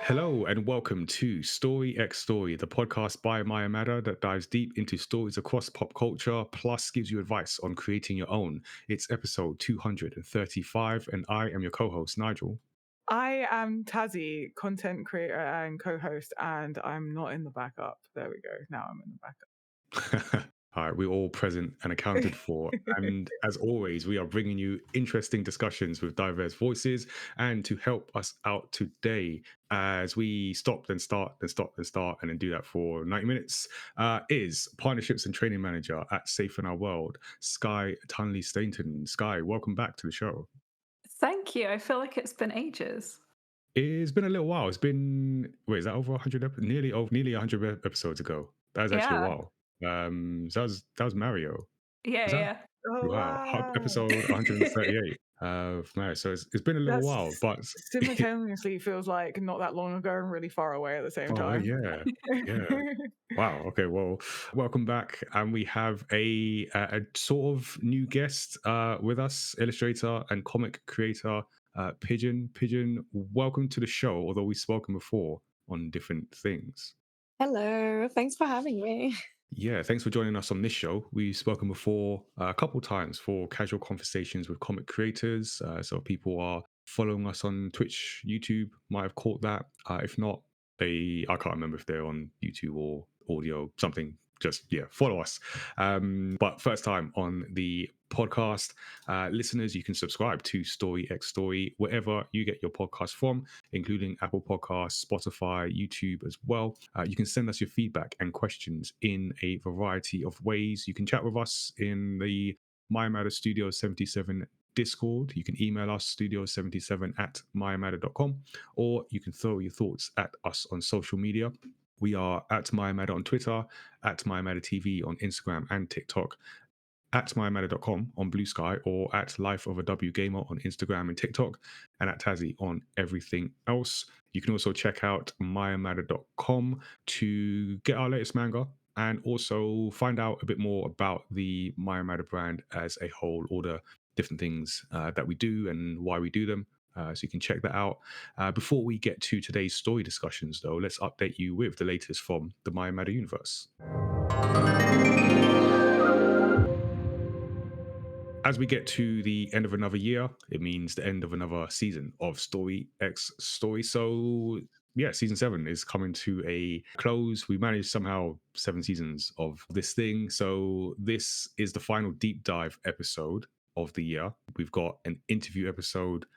Hello and welcome to Story X Story, the podcast by Maya Mada that dives deep into stories across pop culture, plus gives you advice on creating your own. It's episode 235, and I am your co-host, Nigel. I am Tazzy, content creator and co-host, and I'm not in the backup. There we go. Now I'm in the backup. All right, we're all present and accounted for. And as always, we are bringing you interesting discussions with diverse voices. And to help us out today, as we stop, then start, then stop, then start, and then do that for 90 minutes, is Partnerships and Training Manager at Safe in Our World, Sky Tunley-Stainton. Sky, welcome back to the show. Thank you. I feel like it's been ages. It's been a little while. It's been, wait, is that over 100, nearly 100 episodes ago? That is actually a Yeah. while. So that was Mario. Yeah, Was that? yeah. Oh, Wow, wow. episode 138 of Mario. So it's been a little That while, but simultaneously feels like not that long ago and really far away at the same time. yeah. Wow. Okay. Well, welcome back, and we have a sort of new guest with us, illustrator and comic creator, Pigeon. Pigeon, welcome to the show. Although we've spoken before on different things. Hello, thanks for having me. Yeah, thanks for joining us on this show. We've spoken before a couple times for casual conversations with comic creators. So people are following us on Twitch, YouTube might have caught that. If not, I can't remember if they're on YouTube or audio, something. Just, yeah, follow us. But first time on the podcast, listeners, you can subscribe to Story X Story wherever you get your podcast from, including Apple Podcasts, Spotify, YouTube as well. You can send us your feedback and questions in a variety of ways. You can chat with us in the My Matter Studio 77 Discord. You can email us studio77@myamatter.com, or you can throw your thoughts at us on social media. We are at MyMatter on Twitter, at MyMatter TV on Instagram and TikTok, at mymatter.com on Blue Sky, or at Life of a W Gamer on Instagram and TikTok, and at Tazzy on everything else. You can also check out myamatter.com to get our latest manga and also find out a bit more about the Maya Matter brand as a whole, all the different things that we do and why we do them. So you can check that out. Before we get to today's story discussions, though, let's update you with the latest from the Maya Matter universe. As we get to the end of another year, it means the end of another season of Story X Story. So yeah, season 7 is coming to a close. We managed somehow 7 seasons of this thing. So this is the final deep dive episode of the year. We've got an interview episode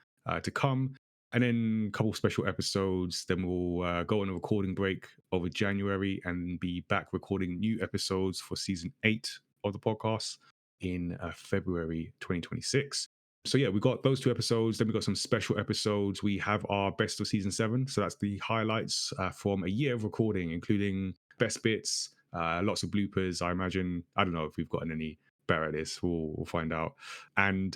to come, and then a couple special episodes. Then we'll go on a recording break over January and be back recording new episodes for season 8 of the podcast in February 2026. So yeah, we got those 2 episodes. Then we got some special episodes. We have our best of season 7. So that's the highlights from a year of recording, including best bits, lots of bloopers. I imagine. I don't know if we've gotten any better at this. We'll find out. And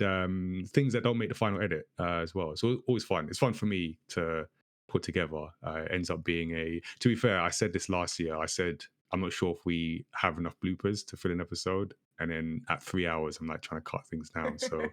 things that don't make the final edit as well. So always fun. It's fun for me to put together. It ends up being to be fair, I said this last year. I said, I'm not sure if we have enough bloopers to fill an episode. And then at 3 hours, I'm like trying to cut things down. So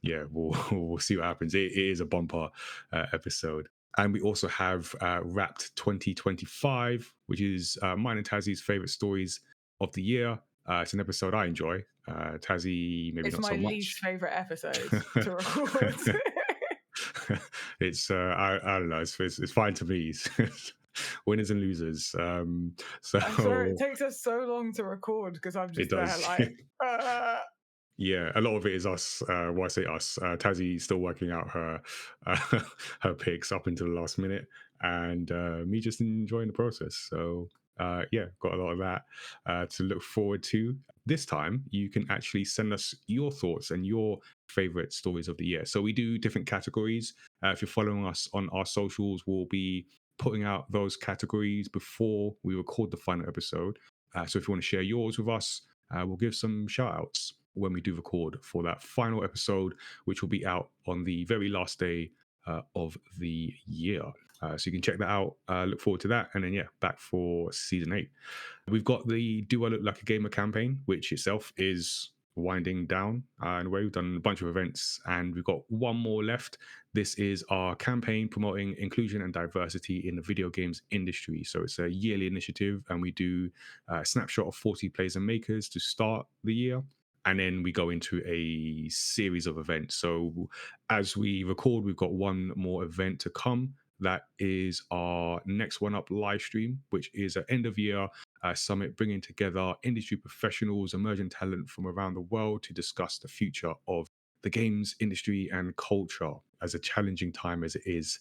yeah, we'll see what happens. It is a bumper episode. And we also have Wrapped 2025, which is mine and Tazzy's favorite stories of the year. It's an episode I enjoy. Tazzy, maybe It's not my so much. least favorite episode to record. It's I don't know. It's fine to me. Winners and losers. So I'm sorry it takes us so long to record because I'm just there like. Yeah, a lot of it is us. Well, I say us. Tazzy still working out her her picks up until the last minute, and me just enjoying the process. So yeah, got a lot of that to look forward to. This time, you can actually send us your thoughts and your favorite stories of the year. So we do different categories. If you're following us on our socials, we'll be putting out those categories before we record the final episode. So if you want to share yours with us, we'll give some shout outs when we do record for that final episode, which will be out on the very last day of the year. So you can check that out. Look forward to that. And then, yeah, back for season 8. We've got the Do I Look Like a Gamer campaign, which itself is winding down and we've done a bunch of events and we've got one more left. This is our campaign promoting inclusion and diversity in the video games industry. So it's a yearly initiative and we do a snapshot of 40 players and makers to start the year. And then we go into a series of events. So as we record, we've got one more event to come. That is our next one up live stream, which is an end of year summit bringing together industry professionals, emerging talent from around the world to discuss the future of the games industry and culture as a challenging time as it is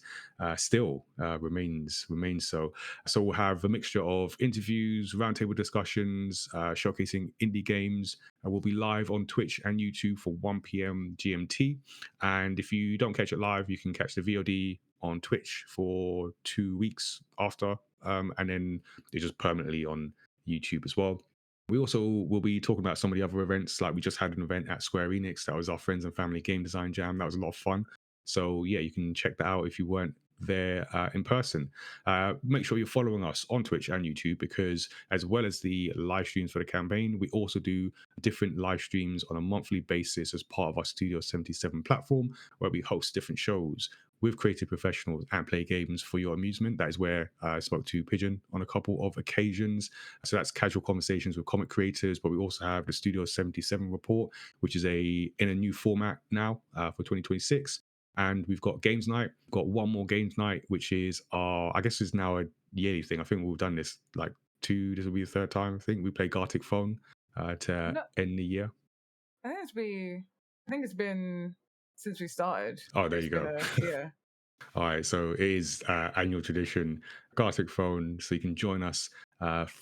still remains so. So we'll have a mixture of interviews, roundtable discussions, showcasing indie games. We'll be live on Twitch and YouTube for 1 p.m. GMT. And if you don't catch it live, you can catch the VOD on Twitch for 2 weeks after, and then it's just permanently on YouTube as well. We also will be talking about some of the other events. Like we just had an event at Square Enix. That was our Friends and Family Game Design Jam. That was a lot of fun. So yeah, you can check that out if you weren't there in person. Make sure you're following us on Twitch and YouTube because as well as the live streams for the campaign, we also do different live streams on a monthly basis as part of our Studio 77 platform where we host different shows with creative professionals and play games for your amusement. That is where I spoke to Pigeon on a couple of occasions. So that's casual conversations with comic creators, but we also have the Studio 77 report, which is in a new format now for 2026. And we've got Games Night. We've got one more Games Night, which is I guess is now a yearly thing. I think we've done this this will be the third time. I think we play Gartic Phone to end the year. I think it's been since we started. Oh, there you go. Yeah. All right, so it is annual tradition, Gartic Phone, so you can join us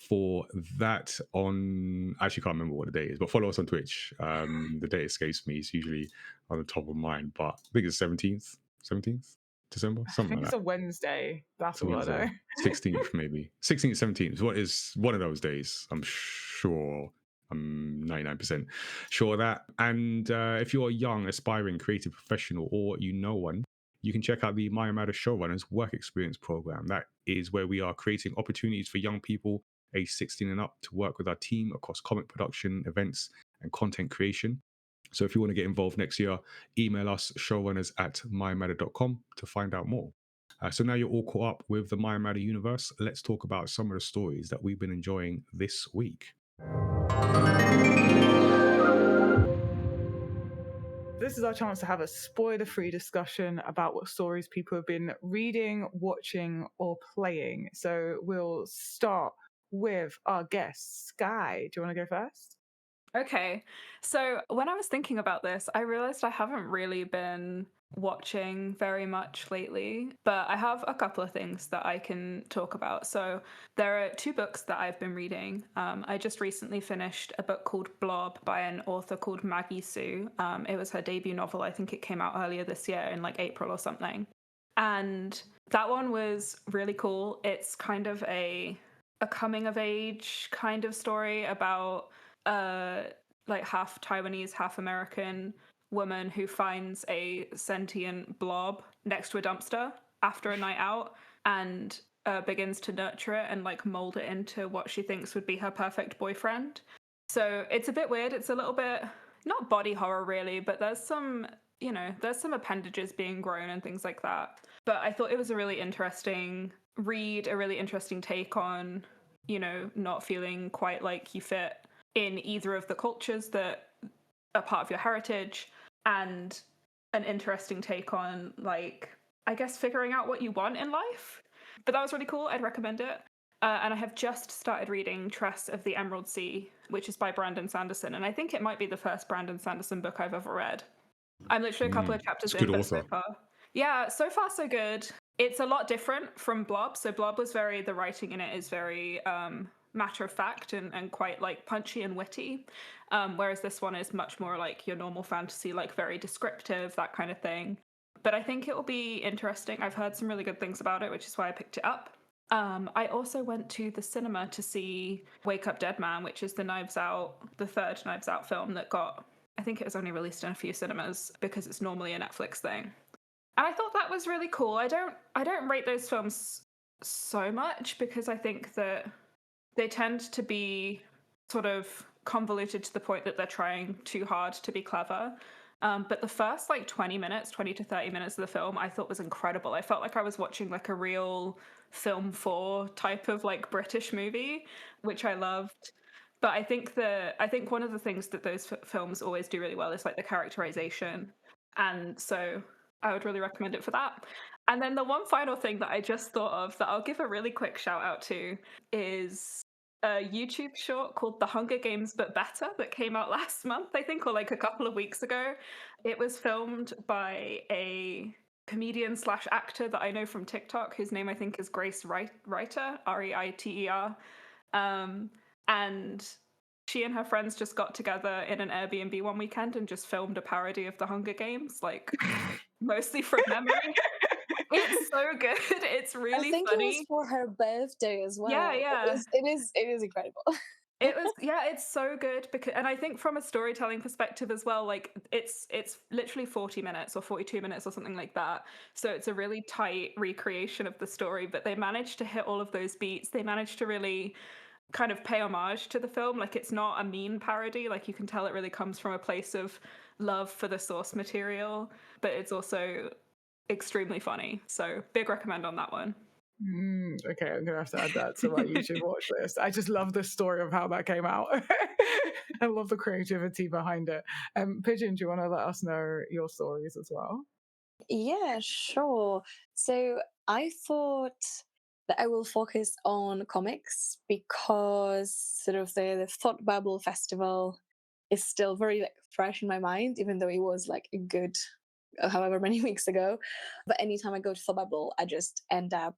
for that on, I actually can't remember what the date is, but follow us on Twitch. The date escapes me, it's usually on the top of mind, but I think it's 17th December, I something think like it's a Wednesday. That's that. what I know. 16th maybe, 16th, 17th, what is one of those days, I'm sure. I'm 99% sure of that. And if you're a young, aspiring creative professional or you know one, you can check out the Maya Matter Showrunners Work Experience Program. That is where we are creating opportunities for young people aged 16 and up to work with our team across comic production, events, and content creation. So if you want to get involved next year, email us showrunners@mayamatter.com to find out more. So now you're all caught up with the Maya Matter universe. Let's talk about some of the stories that we've been enjoying this week. This is our chance to have a spoiler-free discussion about what stories people have been reading, watching, or playing. So we'll start with our guest, Sky. Do you want to go first? Okay, so when I was thinking about this, I realized I haven't really been watching very much lately, but I have a couple of things that I can talk about. So there are 2 books that I've been reading. I just recently finished a book called Blob by an author called Maggie Sue. It was her debut novel. I think it came out earlier this year in April or something. And that one was really cool. It's kind of a coming of age kind of story about half Taiwanese, half American woman who finds a sentient blob next to a dumpster after a night out and begins to nurture it and mold it into what she thinks would be her perfect boyfriend. So it's a bit weird. It's a little bit not body horror really, but there's some appendages being grown and things like that. But I thought it was a really interesting read, a really interesting take on, not feeling quite like you fit in either of the cultures that are part of your heritage, and an interesting take on I guess figuring out what you want in life. But that was really cool. I'd recommend it. And I have just started reading Tress of the Emerald Sea, which is by Brandon Sanderson, and I think it might be the first Brandon Sanderson book I've ever read. I'm literally a couple of chapters in, but so far. Yeah, so far so good. It's a lot different from Blob. So Blob was the writing in it is very matter of fact and quite punchy and witty, whereas this one is much more your normal fantasy, very descriptive, that kind of thing. But I think it will be interesting. I've heard some really good things about it, which is why I picked it up. I also went to the cinema to see Wake Up Dead Man, which is the third Knives Out film that I think it was only released in a few cinemas because it's normally a Netflix thing. And I thought that was really cool. I don't rate those films so much because I think that they tend to be sort of convoluted to the point that they're trying too hard to be clever. But the first like 20 to 30 minutes of the film I thought was incredible. I felt like I was watching like a real film 4 type of like British movie, which I loved. But I think one of the things that those films always do really well is like the characterization. And so I would really recommend it for that. And then the one final thing that I just thought of that I'll give a really quick shout out to is a YouTube short called The Hunger Games But Better that came out last month, I think, or like a couple of weeks ago. It was filmed by a comedian / actor that I know from TikTok, whose name I think is Grace Reiter, Reiter. And she and her friends just got together in an Airbnb one weekend and just filmed a parody of The Hunger Games, like mostly from memory. It's so good. It's really I think funny. it was for her birthday as well. Yeah. It is incredible. It's so good because, and I think from a storytelling perspective as well, like it's literally 40 minutes or 42 minutes or something like that. So it's a really tight recreation of the story, but they managed to hit all of those beats. They managed to really kind of pay homage to the film. Like it's not a mean parody. Like you can tell it really comes from a place of love for the source material, but it's also extremely funny. So big recommend on that one. Okay, I'm gonna have to add that to my YouTube watch list. I just love the story of how that came out. I love the creativity behind it. Pigeon, do you want to let us know your stories as well? Yeah, sure. So I thought that I will focus on comics because sort of the Thought Bubble Festival is still very like fresh in my mind, even though it was like a good however many weeks ago. But anytime I go to Thought Bubble, I just end up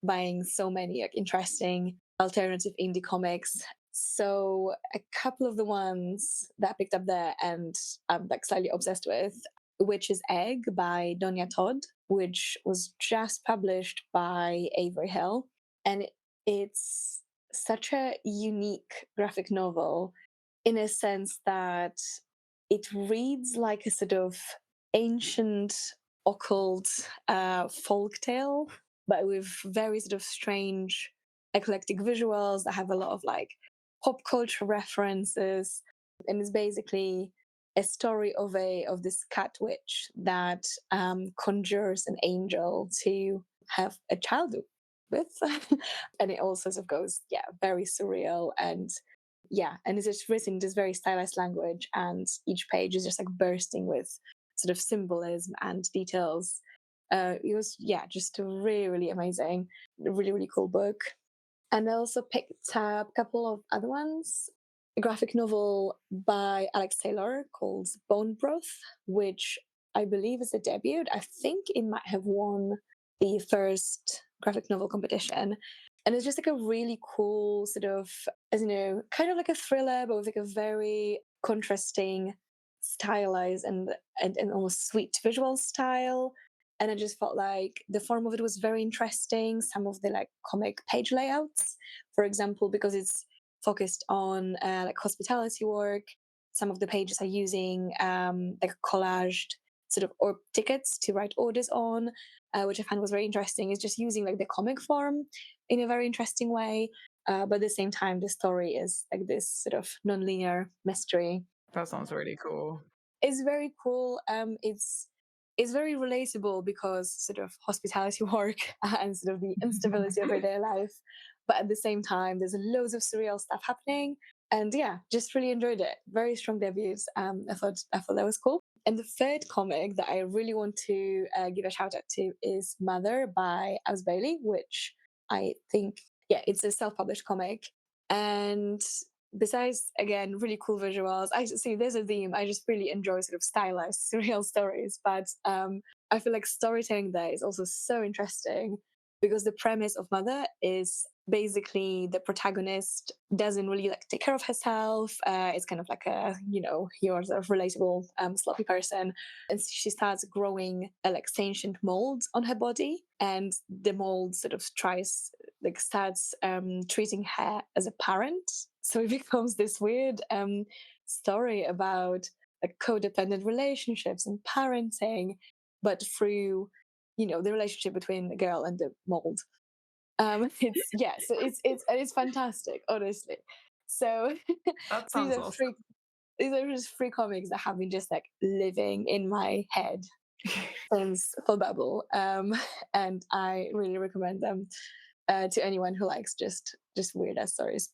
buying so many like interesting alternative indie comics. So a couple of the ones that I picked up there and I'm like slightly obsessed with, Witch's Egg by Donya Todd, which was just published by Avery Hill. And it's such a unique graphic novel in a sense that it reads like a sort of ancient occult folk tale, but with very sort of strange eclectic visuals that have a lot of like pop culture references. And it's basically a story of this cat witch that conjures an angel to have a child with. And it also sort of goes, yeah, very surreal and and it's just written in this very stylized language, and each page is just like bursting with sort of symbolism and details. It was just a really, really amazing, really, really cool book. And I also picked up a couple of other ones. A graphic novel by Alex Taylor called Bone Broth, which I believe is a debut. I think it might have won the first graphic novel competition. And it's just like a really cool sort of, as you know, kind of like a thriller, but with like a very contrasting, stylized and almost sweet visual style. And I just felt like the form of it was very interesting. Some of the like comic page layouts, for example, because it's focused on like hospitality work. Some of the pages are using like collaged sort of or tickets to write orders on, which I found was very interesting. It's just using like the comic form in a very interesting way, but at the same time, the story is like this sort of non-linear mystery. That sounds really cool. It's very cool. It's very relatable because sort of hospitality work and sort of the instability of everyday life. But at the same time, there's loads of surreal stuff happening. And just really enjoyed it. Very strong debuts. I thought that was cool. And the third comic that I really want to give a shout out to is Mother by Alice Bailey, which I think, it's a self-published comic. And besides, again, really cool visuals, I see there's a theme. I just really enjoy sort of stylized surreal stories. But I feel like storytelling there is also so interesting because the premise of Mother is basically the protagonist doesn't really like take care of herself. It's kind of like you're sort of relatable sloppy person, and she starts growing like sentient molds on her body, and the mold sort of starts treating her as a parent. So it becomes this weird story about like codependent relationships and parenting, but through the relationship between the girl and the mold. It's fantastic, honestly. So That these sounds are awesome. these are just free comics that have been just like living in my head since Thought Bubble, and I really recommend them to anyone who likes just weird ass stories.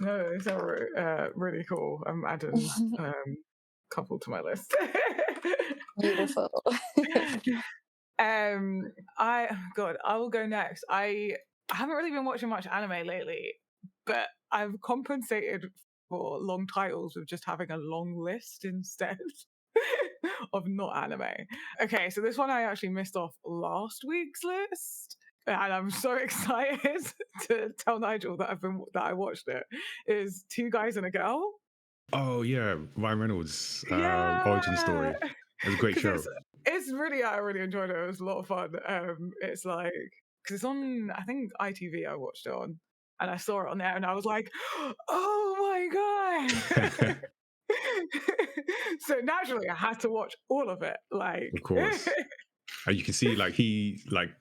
No, these are really cool. I'm adding a couple to my list. Beautiful. I will go next. I haven't really been watching much anime lately, but I've compensated for long titles with just having a long list instead of not anime. Okay, so this one I actually missed off last week's list. And I'm so excited to tell Nigel that I watched it. Is Two Guys and a Girl. Oh yeah, Ryan Reynolds' origin Yeah, story. It was a great 'cause show. it's really, I really enjoyed it. It was a lot of fun. It's like, because it's on, I think ITV. I watched it on, and I saw it on there, and I was like, oh my god! So naturally, I had to watch all of it. Like, Of course. And you can see like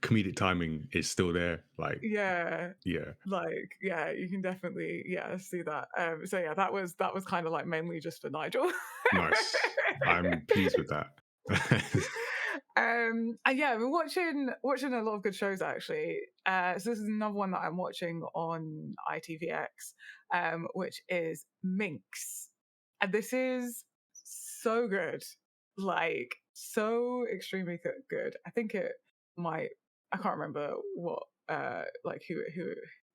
comedic timing is still there. Like yeah, yeah. like yeah, you can definitely see that. So yeah, that was kind of like mainly just for Nigel. Nice. I'm pleased with that. And yeah, I've been watching a lot of good shows actually. So this is another one that I'm watching on ITVX, which is Minx, and this is so good, like so extremely good. I think it might. I can't remember what like who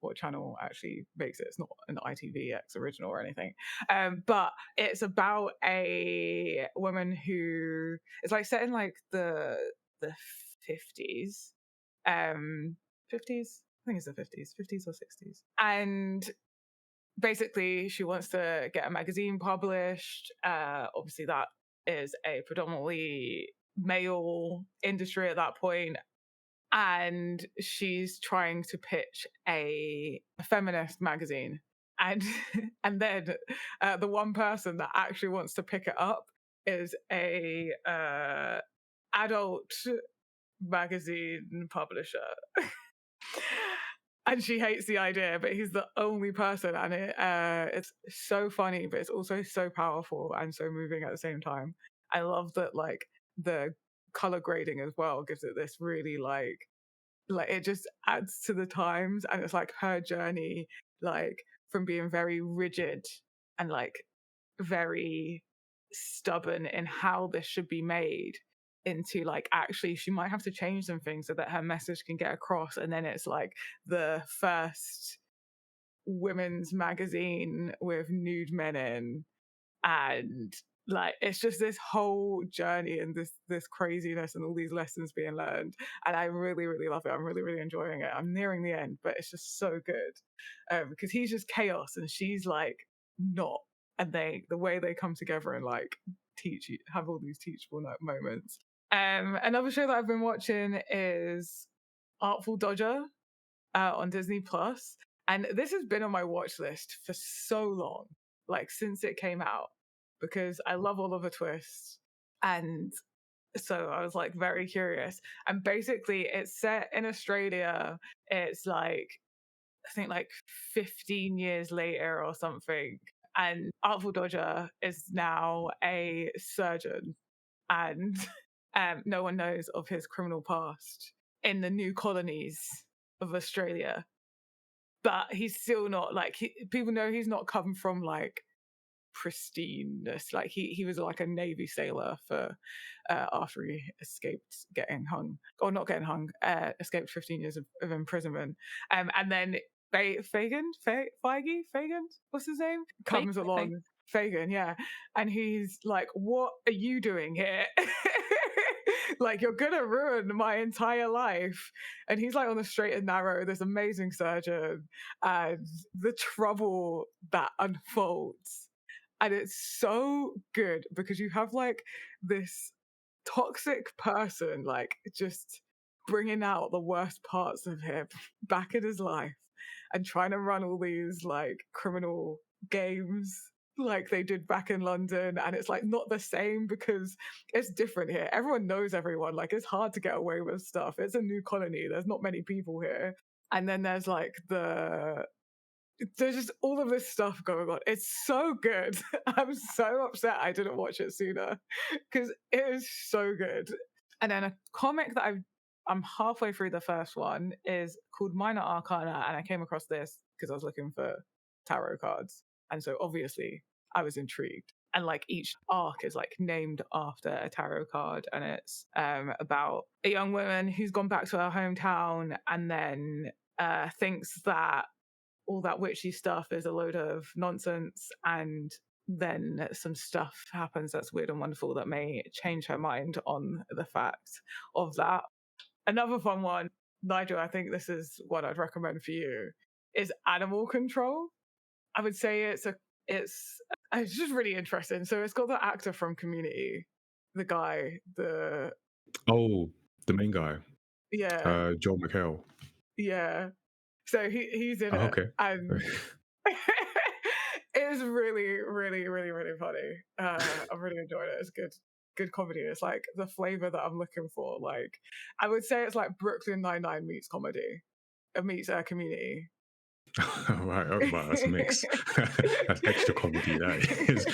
what channel actually makes it. It's not an ITVX original or anything, but it's about a woman who is like set in like the 50s, 50s. I think it's the 50s or 60s, and basically she wants to get a magazine published. Obviously, that is a predominantly male industry at that point, and she's trying to pitch a feminist magazine, and and then the one person that actually wants to pick it up is a adult magazine publisher. And she hates the idea, but he's the only person, and it's so funny, but it's also so powerful and so moving at the same time. I love that, like, the color grading as well gives it this really like it just adds to the times, and it's like her journey, like from being very rigid and like very stubborn in how this should be made, into like actually she might have to change some things so that her message can get across. And then it's like the first women's magazine with nude men in, and like it's just this whole journey and this craziness and all these lessons being learned, and I really love it. I'm really enjoying it. I'm nearing the end, but it's just so good, because he's just chaos and she's like not, and the way they come together and like teach you, have all these teachable moments. Another show that I've been watching is Artful Dodger, on Disney Plus, and this has been on my watch list for so long, like since it came out, because I love all of the twists, and so I was like very curious. And basically, it's set in Australia. It's like, I think like 15 years later or something, and Artful Dodger is now a surgeon, and no one knows of his criminal past in the new colonies of Australia. But he's still not like, people know he's not come from like pristineness. Like he was like a Navy sailor for after he escaped getting hung, or not getting hung, escaped 15 years of imprisonment. And then Fagin, what's his name? Comes along. Fagin, yeah. And he's like, what are you doing here? Like, you're gonna ruin my entire life. And he's like on the straight and narrow, this amazing surgeon, and the trouble that unfolds. And it's so good because you have like this toxic person, like just bringing out the worst parts of him back in his life, and trying to run all these like criminal games like they did back in London. And it's like not the same because it's different here. Everyone knows everyone. Like, it's hard to get away with stuff. It's a new colony. There's not many people here. And then there's like the there's just all of this stuff going on. It's so good. I'm so upset I didn't watch it sooner because it is so good. And then a comic that I'm halfway through the first one is called Minor Arcana, and I came across this because I was looking for tarot cards, and so obviously I was intrigued. And like each arc is like named after a tarot card, and it's about a young woman who's gone back to her hometown and then thinks that all that witchy stuff is a load of nonsense, and then some stuff happens that's weird and wonderful that may change her mind on the fact of that. Another fun one, Nigel, I think this is what I'd recommend for you, is Animal Control. I would say it's just really interesting. So it's got the actor from Community, the guy, the main guy, Joel McHale. Yeah. So he's in Oh, it, okay. and it's really, really, really, really funny. I really enjoyed it. It's good comedy. It's like the flavor that I'm looking for. Like, I would say it's like Brooklyn Nine-Nine meets comedy, meets Community. Right, oh, wow, that's a mix. That's extra comedy. That is.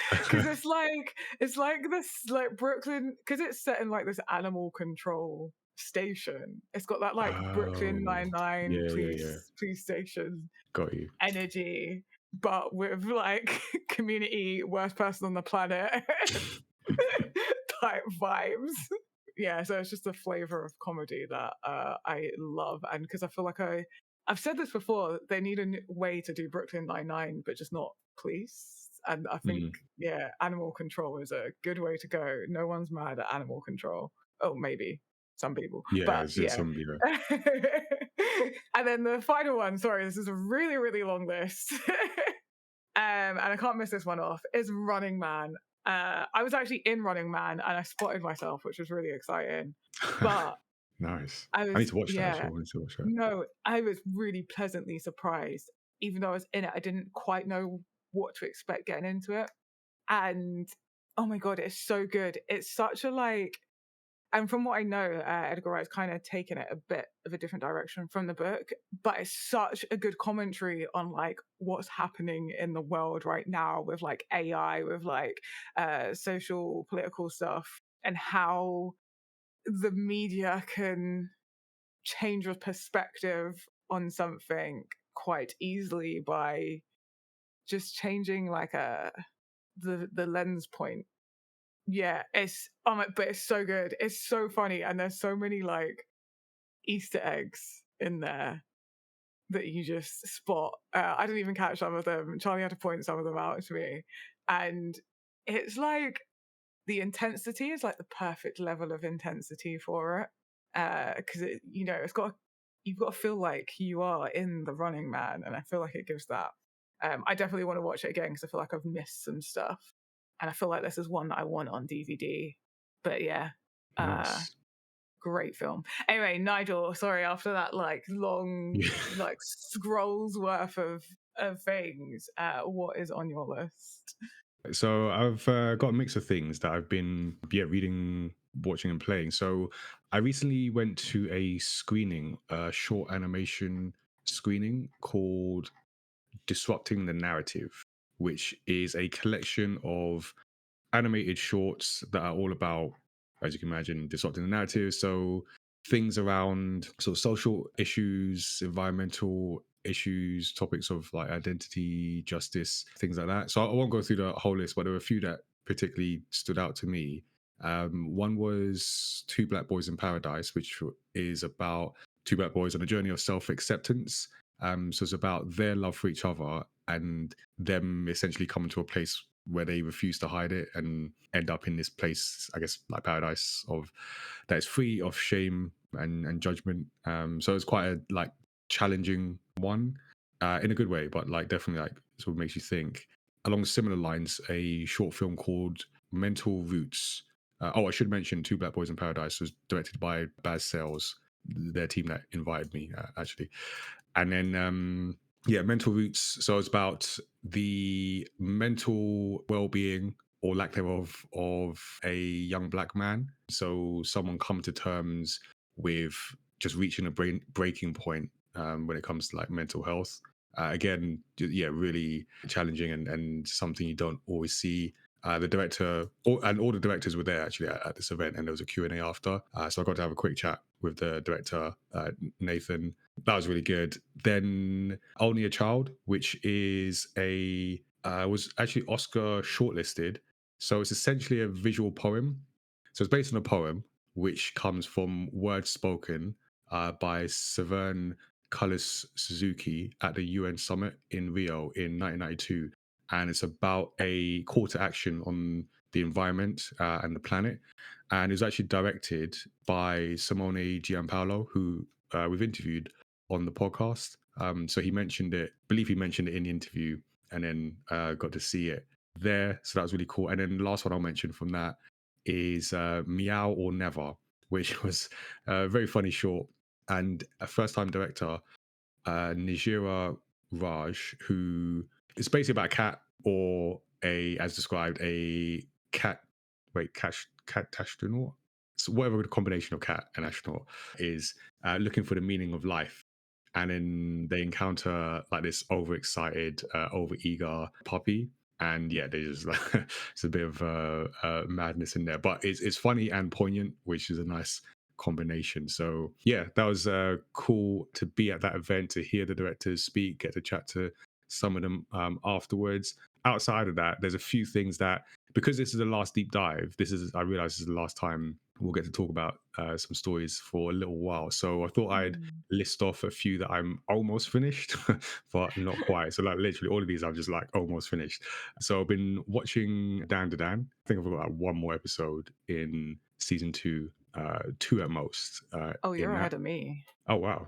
Because it's like this like Brooklyn, because it's set in like this animal control station. It's got that like Brooklyn Nine-Nine police station Got you. energy, but with like Community, worst person on the planet type vibes. Yeah, so it's just a flavor of comedy that I love, and because I feel like I've said this before, they need a way to do Brooklyn Nine-Nine, but just not police. And I think, Animal Control is a good way to go. No one's mad at Animal Control. Oh, maybe some people. Yeah, but, it's just some people. And then the final one, sorry, this is a really, really long list. And I can't miss this one off, is Running Man. I was actually in Running Man and I spotted myself, which was really exciting. But nice. I need to watch that. I need to watch that. No, I was really pleasantly surprised. Even though I was in it, I didn't quite know what to expect getting into it. And oh my God, it's so good. It's such a like, and from what I know, Edgar Wright's kind of taken it a bit of a different direction from the book, but it's such a good commentary on like what's happening in the world right now with like AI, with like social, political stuff, and how the media can change your perspective on something quite easily by just changing like the lens point. Yeah, it's but it's so good. It's so funny, and there's so many like Easter eggs in there that you just spot. I didn't even catch some of them. Charlie had to point some of them out to me, and it's like the intensity is like the perfect level of intensity for it, because it's got, you've got to feel like you are in the Running Man, and I feel like it gives that. I definitely want to watch it again because I feel like I've missed some stuff. And I feel like this is one that I want on DVD. But yeah, nice. Great film. Anyway, Nigel, sorry, after that like long like scrolls worth of things, what is on your list? So I've got a mix of things that I've been reading, watching and playing. So I recently went to a screening, a short animation screening called Disrupting the Narrative, which is a collection of animated shorts that are all about, as you can imagine, disrupting the narrative. So things around sort of social issues, environmental issues, topics of like identity, justice, things like that. So I won't go through the whole list, but there were a few that particularly stood out to me. One was Two Black Boys in Paradise, which is about two black boys on a journey of self-acceptance. So it's about their love for each other and them essentially coming to a place where they refuse to hide it and end up in this place, I guess, like paradise that is free of shame and judgment. So it's quite a like challenging one in a good way, but like definitely like sort of makes you think. Along similar lines, a short film called Mental Roots. I should mention Two Black Boys in Paradise was directed by Baz Sales, their team that invited me actually. And then Mental Roots. So it's about the mental well-being or lack thereof of a young black man. So someone come to terms with just reaching a breaking point when it comes to like mental health. Again, yeah, really challenging and something you don't always see. The director and all the directors were there actually at this event, and there was a Q&A after. So I got to have a quick chat with the director, Nathan. That was really good. Then Only a Child, which is was actually Oscar shortlisted. So it's essentially a visual poem. So it's based on a poem which comes from words spoken by Severn Cullis Suzuki at the UN summit in Rio in 1992. And it's about a call to action on the environment and the planet. And it was actually directed by Simone Giampaolo, who we've interviewed on the podcast. So he mentioned it, I believe he mentioned it in the interview, and then got to see it there. So that was really cool. And then the last one I'll mention from that is Meow or Never, which was a very funny short. And a first-time director, Nijira Raj, who is basically about a cat or as described, a cat astronaut. So whatever the combination of cat and astronaut is, looking for the meaning of life. And then they encounter like this overexcited, overeager puppy. And yeah, there's like it's a bit of madness in there, but it's funny and poignant, which is a nice combination. So yeah, that was cool to be at that event, to hear the directors speak, get to chat to some of them afterwards. Outside of that, there's a few things that, because this is the last deep dive, I realize this is the last time we'll get to talk about some stories for a little while. So I thought I'd list off a few that I'm almost finished, but not quite. So like literally all of these I've just like almost finished. So I've been watching Dan to Dan. I think I've got like one more episode in season 2, 2 at most. Oh, you're ahead of me. Oh wow,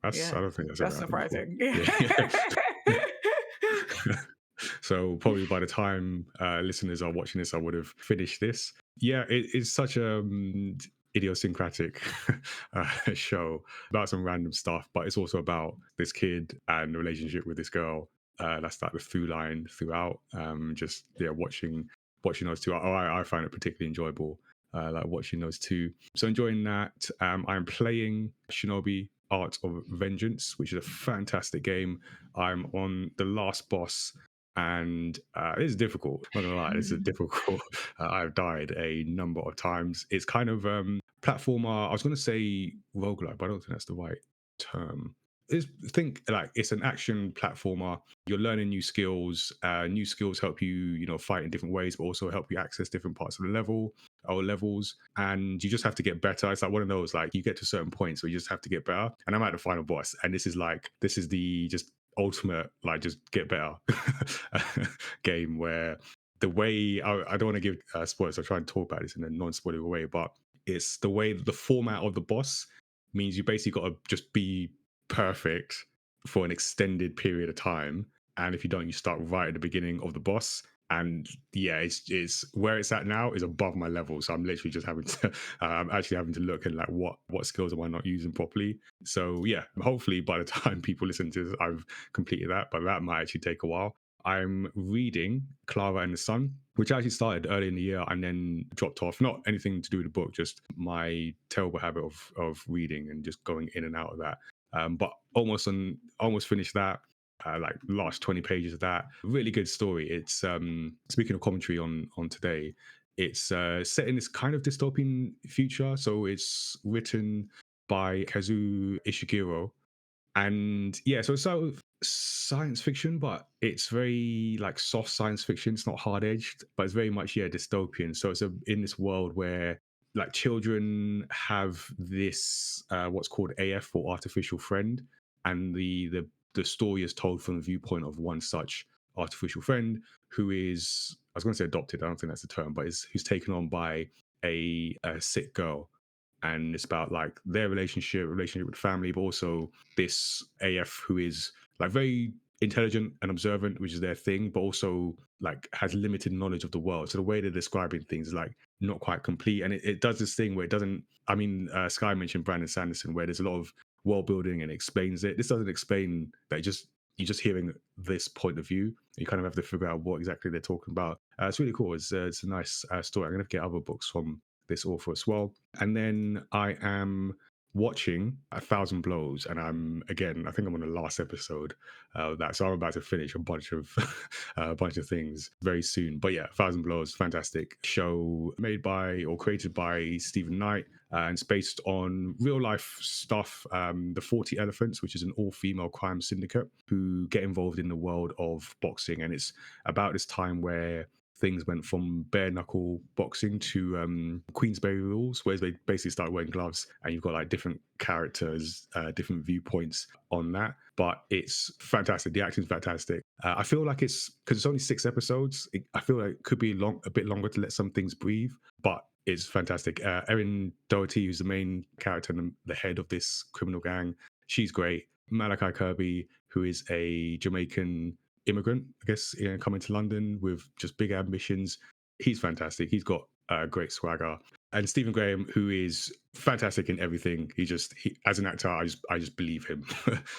I don't think that's surprising. So probably by the time listeners are watching this, I would have finished this. Yeah, it's such a idiosyncratic show about some random stuff, but it's also about this kid and the relationship with this girl. That's like the through line throughout. Just watching those two. I find it particularly enjoyable. Like watching those two. So enjoying that. I'm playing Shinobi Art of Vengeance, which is a fantastic game. I'm on the last boss, and it's difficult. I'm not gonna lie, this is difficult. I've died a number of times. It's kind of platformer. I was gonna say roguelike, but I don't think that's the right term. Think like it's an action platformer. You're learning new skills. New skills help you, fight in different ways, but also help you access different parts of the level or levels. And you just have to get better. It's like one of those, like you get to certain points where you just have to get better. And I'm at the final boss, and this is the just ultimate, like, just get better game, where the way I don't want to give spoilers. I'll try and talk about this in a non-spoiler way, but it's the way that the format of the boss means you basically got to just be perfect for an extended period of time, and if you don't, you start right at the beginning of the boss. And yeah, it's where it's at now is above my level, so I'm literally just having to I'm actually having to look at like what skills am I not using properly. So yeah, hopefully by the time people listen to this, I've completed that, but that might actually take a while. I'm reading Clara and the Sun, which I actually started early in the year and then dropped off. Not anything to do with the book, just my terrible habit of reading and just going in and out of that. But almost finished that. Like last 20 pages of that. Really good story. It's speaking of commentary on today, it's set in this kind of dystopian future. So it's written by Kazuo Ishiguro. And yeah, so it's sort of science fiction, but it's very like soft science fiction. It's not hard edged, but it's very much dystopian. So it's in this world where like children have this what's called AF, or artificial friend, and the story is told from the viewpoint of one such artificial friend who is, I was going to say adopted, I don't think that's the term, but who's taken on by a sick girl. And it's about like their relationship with family, but also this AF who is like very intelligent and observant, which is their thing, but also like has limited knowledge of the world. So the way they're describing things is like not quite complete. And it does this thing where it doesn't, Sky mentioned Brandon Sanderson, where there's a lot of world building and explains it. This doesn't explain that, you're just hearing this point of view. You kind of have to figure out what exactly they're talking about. It's really cool. It's a nice story. I'm going to get other books from this author as well. And then I am watching A Thousand Blows, and I think I'm on the last episode of that, so I'm about to finish a bunch of a bunch of things very soon. But yeah, A Thousand Blows, fantastic show made by or created by Stephen Knight, and it's based on real life stuff. The 40 Elephants, which is an all-female crime syndicate who get involved in the world of boxing, and it's about this time where things went from bare knuckle boxing to Queensberry rules, where they basically start wearing gloves, and you've got like different characters, different viewpoints on that. But it's fantastic. The acting's fantastic. I feel like it's because it's only 6 episodes. I feel like it could be a bit longer to let some things breathe, but it's fantastic. Erin Doherty, who's the main character and the head of this criminal gang, she's great. Malachi Kirby, who is a Jamaican immigrant, I guess, coming to London with just big ambitions. He's fantastic. He's got great swagger. And Stephen Graham, who is fantastic in everything. He as an actor, I just believe him.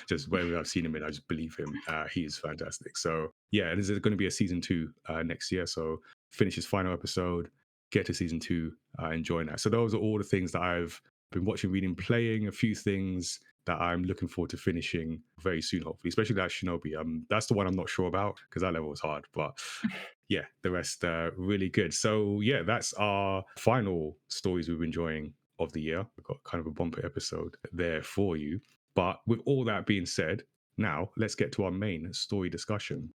Just wherever I've seen him in, I just believe him. He is fantastic. So yeah, there's going to be a season 2 next year. So finish his final episode, get to season 2, enjoying that. So those are all the things that I've been watching, reading, playing. A few things that I'm looking forward to finishing very soon, hopefully, especially that Shinobi. That's the one I'm not sure about because that level was hard, but yeah, the rest really good. So yeah, that's our final stories we've been enjoying of the year. We've got kind of a bumper episode there for you. But with all that being said, now let's get to our main story discussion.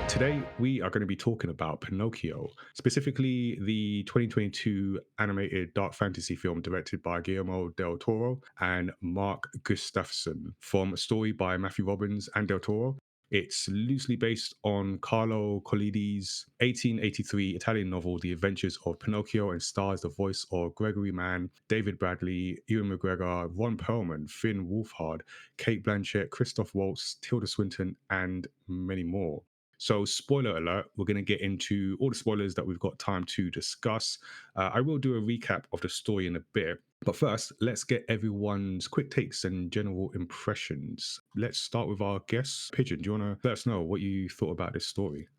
Today, we are going to be talking about Pinocchio, specifically the 2022 animated dark fantasy film directed by Guillermo del Toro and Mark Gustafsson, from a story by Matthew Robbins and del Toro. It's loosely based on Carlo Collodi's 1883 Italian novel, The Adventures of Pinocchio, and stars the voice of Gregory Mann, David Bradley, Ewan McGregor, Ron Perlman, Finn Wolfhard, Kate Blanchett, Christoph Waltz, Tilda Swinton, and many more. So, spoiler alert, we're going to get into all the spoilers that we've got time to discuss. I will do a recap of the story in a bit. But first, let's get everyone's quick takes and general impressions. Let's start with our guest, Pigeon. Do you want to let us know what you thought about this story?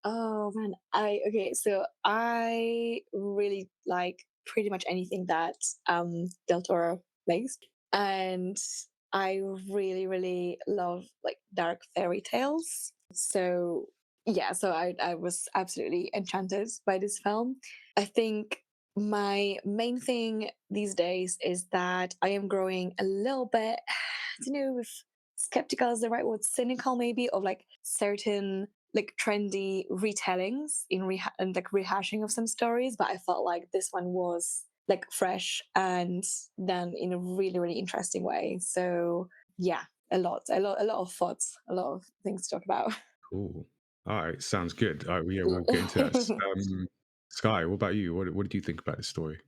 Oh man, so I really like pretty much anything that Del Toro makes, and I really, really love like dark fairy tales. So yeah, so I was absolutely enchanted by this film. I think my main thing these days is that I am growing a little bit, I don't know if skeptical is the right word, cynical maybe, of like certain like trendy retellings and like rehashing of some stories. But I felt like this one was like fresh and done in a really, really interesting way. So yeah, a lot of thoughts, a lot of things to talk about. Cool. All right, sounds good. All right, yeah, we'll get into that. Sky, what about you? What did you think about this story?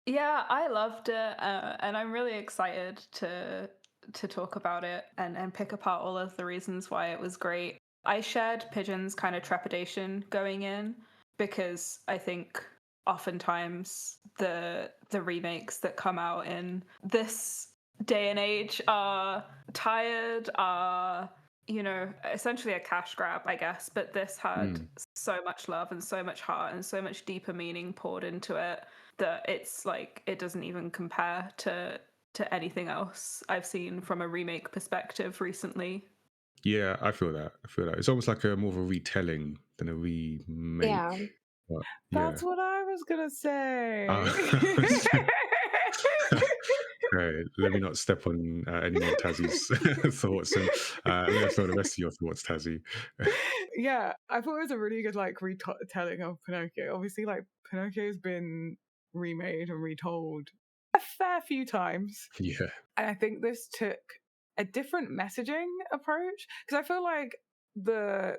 Yeah, I loved it, and I'm really excited to talk about it and pick apart all of the reasons why it was great. I shared Pigeon's kind of trepidation going in because I think oftentimes the remakes that come out in this day and age are tired, are essentially a cash grab, I guess. But this had so much love and so much heart and so much deeper meaning poured into it that it's like it doesn't even compare to anything else I've seen from a remake perspective recently. Yeah, I feel that. It's almost like more of a retelling than a remake. Yeah. But, That's what I was gonna say. Right, let me not step on any more Tazzie's thoughts, and let us know the rest of your thoughts, Tazzie. Yeah, I thought it was a really good like retelling of Pinocchio. Obviously, like Pinocchio's been remade and retold a fair few times. Yeah, And I think this took a different messaging approach, because I feel like the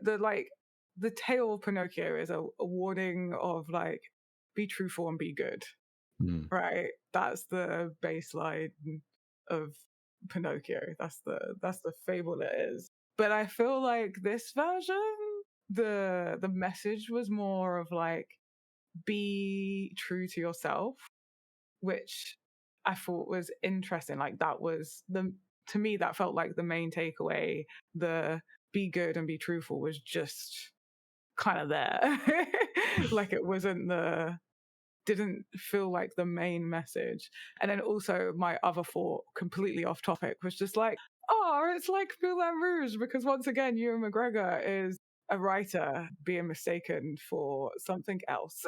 tale of Pinocchio is a warning of like be truthful and be good. Right? That's the baseline of Pinocchio. That's the fable it is. But I feel like this version, the message was more of like be true to yourself, which I thought was interesting. Like that was to me that felt like the main takeaway. The be good and be truthful was just kind of there. Like it wasn't the didn't feel like the main message. And then also my other thought, completely off topic, was just like, oh, it's like Moulin Rouge, because once again, Ewan McGregor is a writer being mistaken for something else.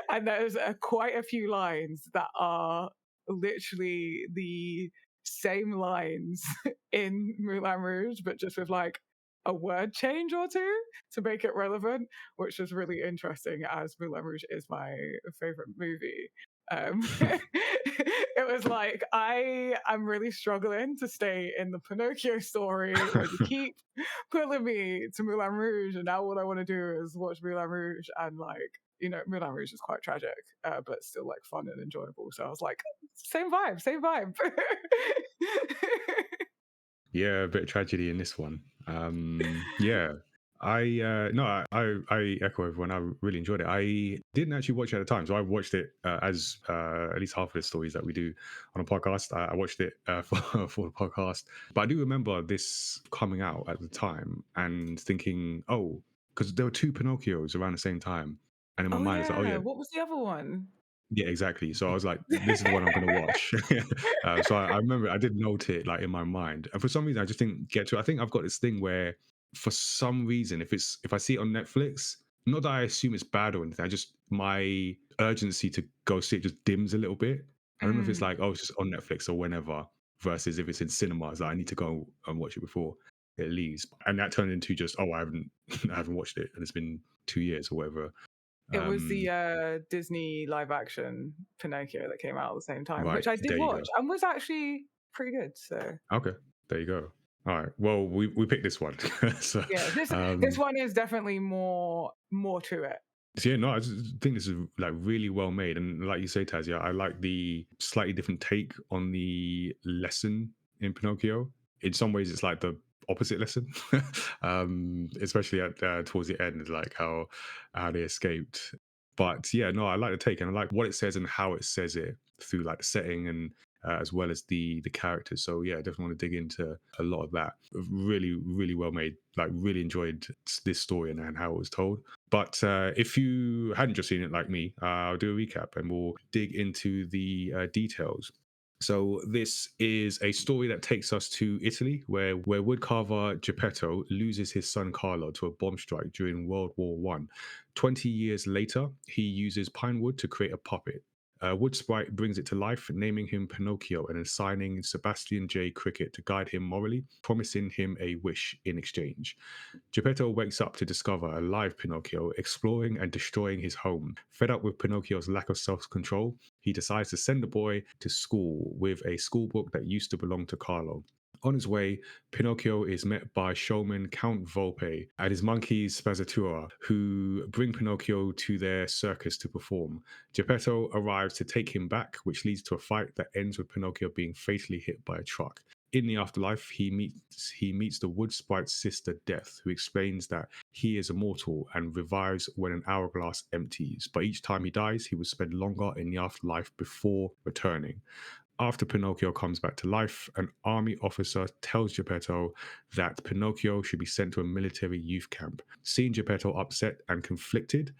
And there's quite a few lines that are literally the same lines in Moulin Rouge, but just with like a word change or two to make it relevant, which is really interesting, as Moulin Rouge is my favorite movie. It was like, I'm really struggling to stay in the Pinocchio story when you keep pulling me to Moulin Rouge, and now all I want to do is watch Moulin Rouge, and like, you know, Moulin Rouge is quite tragic, but still like fun and enjoyable. So I was like, same vibe, same vibe. Yeah, a bit of tragedy in this one. Yeah, I no, I echo everyone. I really enjoyed it. I didn't actually watch it at the time, so I watched it as at least half of the stories that we do on a podcast. I watched it for the podcast, but I do remember this coming out at the time and thinking, oh, because there were two Pinocchios around the same time, and in my Oh mind it's like, oh yeah, yeah, what was the other one? yeah, exactly. So I was like, this is the one I'm going to watch. So I remember I did note it like in my mind, and for some reason I just didn't get to. I think I've got this thing where, for some reason, if I see it on Netflix, not that I assume it's bad or anything, I just, my urgency to go see it just dims a little bit. I don't know if it's Mm. like, oh, it's just on Netflix or whenever, versus if it's in cinemas, like I need to go and watch it before it leaves, and that turned into just, oh, I haven't I haven't watched it, and it's been 2 years or whatever. It was Um, the Disney live action Pinocchio that came out at the same time, right, which I did there you watch go. and was actually pretty good. So Okay, there you go. All right. Well, we picked this one. so, yeah, this um, one is definitely more to it. so yeah, no, I just think this is like really well made, and like you say, Tazia, I like the slightly different take on the lesson in Pinocchio. In some ways, it's like the opposite lesson, especially at towards the end, like how they escaped. But yeah, no, I like the take, and I like what it says and how it says it through like the setting and as well as the characters. So yeah, I definitely want to dig into a lot of that. Really, really well made. Like really enjoyed this story and how it was told. But if you hadn't just seen it like me, I'll do a recap and we'll dig into the details. So this is a story that takes us to Italy, where woodcarver Geppetto loses his son Carlo to a bomb strike during World War One. 20 years later, he uses pine wood to create a puppet. Wood Sprite brings it to life, naming him Pinocchio and assigning Sebastian J. Cricket to guide him morally, promising him a wish in exchange. Geppetto wakes up to discover a live Pinocchio exploring and destroying his home. Fed up with Pinocchio's lack of self control, he decides to send the boy to school with a schoolbook that used to belong to Carlo. On his way, Pinocchio is met by showman Count Volpe and his monkeys Spazzatura, who bring Pinocchio to their circus to perform. Geppetto arrives to take him back, which leads to a fight that ends with Pinocchio being fatally hit by a truck. In the afterlife, he meets the wood sprite's sister Death, who explains that he is immortal and revives when an hourglass empties. But each time he dies, he will spend longer in the afterlife before returning. After Pinocchio comes back to life, an army officer tells Geppetto that Pinocchio should be sent to a military youth camp. Seeing Geppetto upset and conflicted,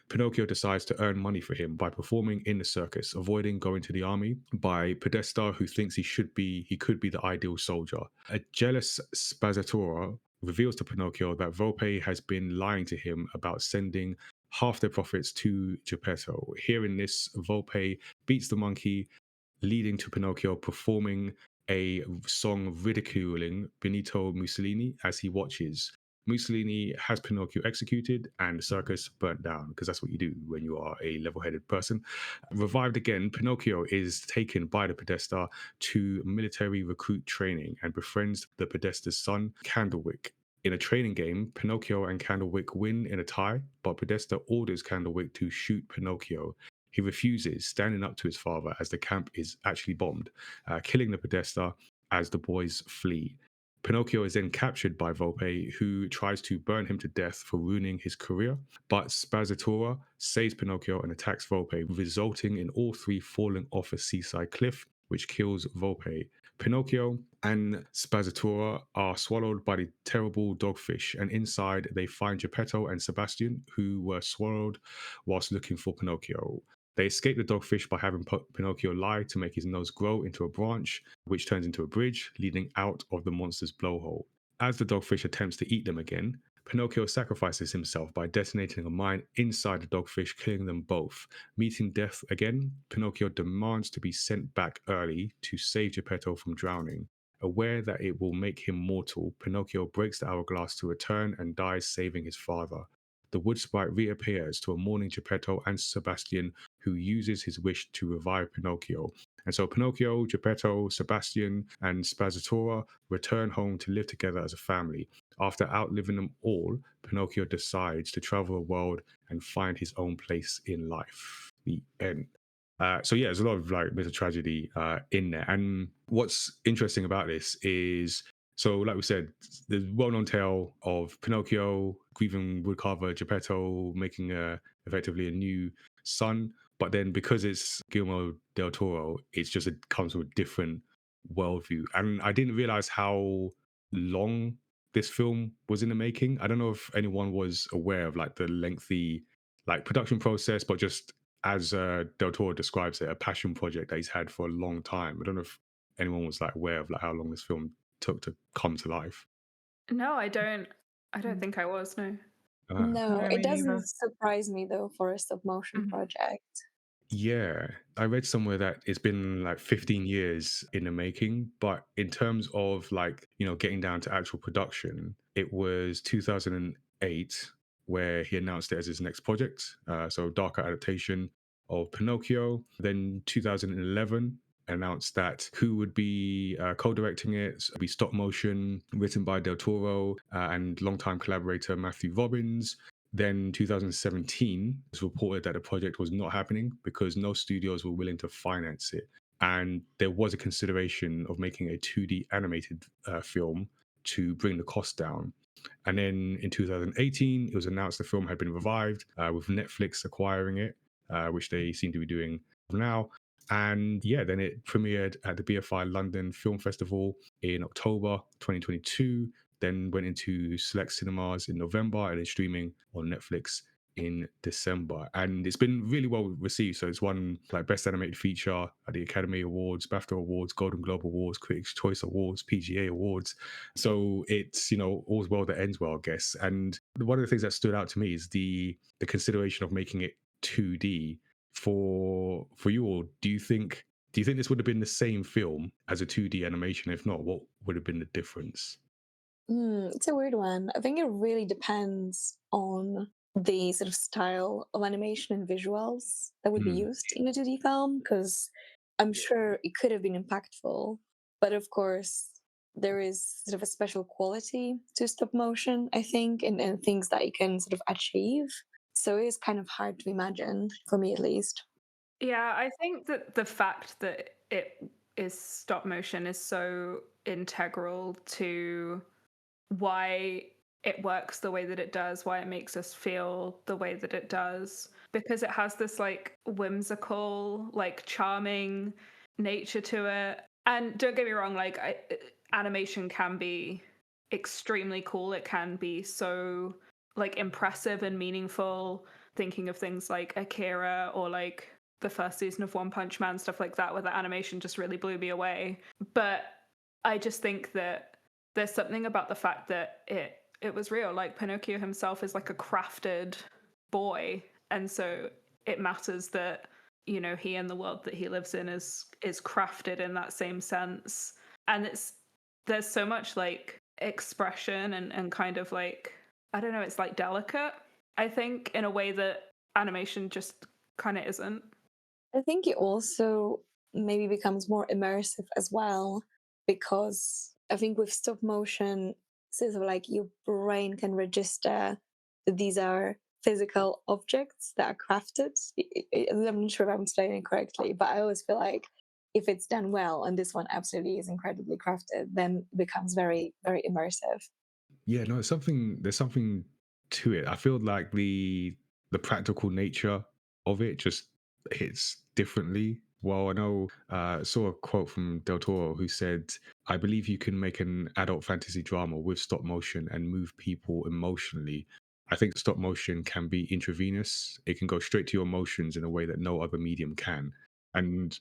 Pinocchio decides to earn money for him by performing in the circus, avoiding going to the army by Podesta, who thinks he could be the ideal soldier. A jealous Spazzatura reveals to Pinocchio that Volpe has been lying to him about sending half their profits to Geppetto. Hearing this, Volpe beats the monkey, leading to Pinocchio performing a song ridiculing Benito Mussolini as he watches. Mussolini has Pinocchio executed and the circus burnt down, because that's what you do when you are a level headed person. Revived again, Pinocchio is taken by the Podesta to military recruit training and befriends the Podesta's son, Candlewick. In a training game, Pinocchio and Candlewick win in a tie, but Podesta orders Candlewick to shoot Pinocchio. He refuses, standing up to his father as the camp is actually bombed, killing the Podesta as the boys flee. Pinocchio is then captured by Volpe, who tries to burn him to death for ruining his career, but Spazzatura saves Pinocchio and attacks Volpe, resulting in all three falling off a seaside cliff which kills Volpe. Pinocchio and Spazzatura are swallowed by the terrible dogfish, and inside they find Geppetto and Sebastian, who were swallowed whilst looking for Pinocchio. They escape the dogfish by having Pinocchio lie to make his nose grow into a branch, which turns into a bridge leading out of the monster's blowhole. As the dogfish attempts to eat them again, Pinocchio sacrifices himself by detonating a mine inside the dogfish, killing them both. Meeting death again, Pinocchio demands to be sent back early to save Geppetto from drowning. Aware that it will make him mortal, Pinocchio breaks the hourglass to return and dies saving his father. The wood sprite reappears to a mourning Geppetto and Sebastian, who uses his wish to revive Pinocchio. And so Pinocchio, Geppetto, Sebastian, and Spazzatura return home to live together as a family. After outliving them all, Pinocchio decides to travel the world and find his own place in life. The end. So yeah, there's a lot of like bit of tragedy in there. And what's interesting about this is, so like we said, the well-known tale of Pinocchio grieving woodcarver Geppetto, making effectively a new son. But then because it's Guillermo del Toro, it's just it comes with a different worldview. And I didn't realize how long this film was in the making. I don't know if anyone was aware of like the lengthy like production process, but just as Del Toro describes it, a passion project that he's had for a long time. I don't know if anyone was like aware of like how long this film took to come to life. No, I don't think I was, no. No, No, it me doesn't neither. surprise me though for a stop motion Mhm. project. Yeah, I read somewhere that it's been like 15 years in the making, but in terms of like, you know, getting down to actual production, it was 2008 where he announced it as his next project. So darker adaptation of Pinocchio. Then 2011 announced that who would be co-directing it. So it'd be stop motion, written by Del Toro and longtime collaborator Matthew Robbins. Then 2017, it's reported that the project was not happening because no studios were willing to finance it. And there was a consideration of making a 2D animated film to bring the cost down. And then in 2018, it was announced the film had been revived with Netflix acquiring it, which they seem to be doing now. And yeah, then it premiered at the BFI London Film Festival in October 2022, then went into select cinemas in November and is streaming on Netflix in December. And it's been really well received. So it's won like Best Animated Feature at the Academy Awards, BAFTA Awards, Golden Globe Awards, Critics' Choice Awards, PGA Awards. So it's, you know, all's well that ends well, I guess. And one of the things that stood out to me is the consideration of making it 2D. For you all, do you think this would have been the same film as a 2D animation? If not, what would have been the difference? It's a weird one. I think it really depends on the sort of style of animation and visuals that would be Mm, used in a 2D film, because I'm sure it could have been impactful. But of course, there is sort of a special quality to stop motion, I think, and things that you can sort of achieve. So it is kind of hard to imagine, for me at least. Yeah, I think that the fact that it is stop motion is so integral to why it works the way that it does, why it makes us feel the way that it does, because it has this like whimsical, like charming nature to it. And don't get me wrong, like animation can be extremely cool. It can be so like impressive and meaningful. Thinking of things like Akira or like the first season of One Punch Man, stuff like that, where the animation just really blew me away. But I just think that there's something about the fact that it was real. Like Pinocchio himself is like a crafted boy, and so it matters that, you know, he and the world that he lives in is crafted in that same sense. And there's so much like expression and kind of like, I don't know, it's like delicate, I think, in a way that animation just kind of isn't. I think it also maybe becomes more immersive as well, because I think with stop motion, sort of like your brain can register that these are physical objects that are crafted. I'm not sure if I'm explaining it correctly, but I always feel like if it's done well, and this one absolutely is incredibly crafted, then it becomes very, very immersive. yeah, no, there's something to it. I feel like the practical nature of it just hits differently Well, I know, saw a quote from Del Toro who said, I believe you can make an adult fantasy drama with stop motion and move people emotionally. I think stop motion can be intravenous. It can go straight to your emotions in a way that no other medium can. And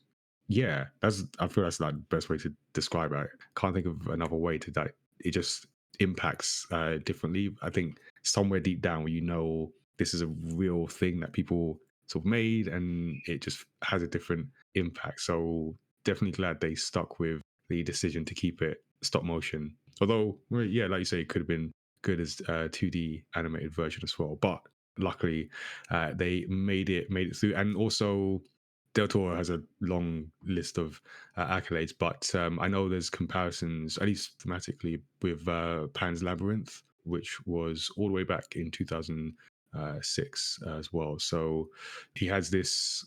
yeah, I feel that's like the best way to describe it. I can't think of another way to that. It just impacts differently. I think somewhere deep down where this is a real thing that people sort of made, and it just has a different impact. So definitely glad they stuck with the decision to keep it stop motion. Although, well, yeah, like you say, it could have been good as a 2D animated version as well. But luckily, they made it through. And also, Del Toro has a long list of accolades, but I know there's comparisons, at least thematically, with Pan's Labyrinth, which was all the way back in 2006 as well. So he has this.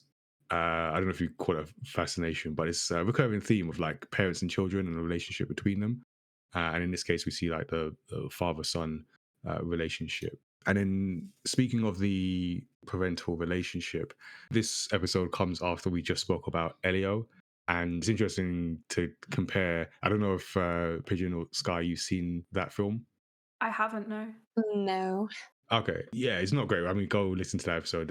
I don't know if you call it a fascination, but it's a recurring theme of like parents and children and the relationship between them. And in this case, we see like the father-son relationship. And then speaking of the parental relationship, this episode comes after we just spoke about Elio. And it's interesting to compare. I don't know if Pigeon or Sky, you've seen that film. I haven't, no. No. Okay. Yeah, it's not great. I mean, go listen to that episode.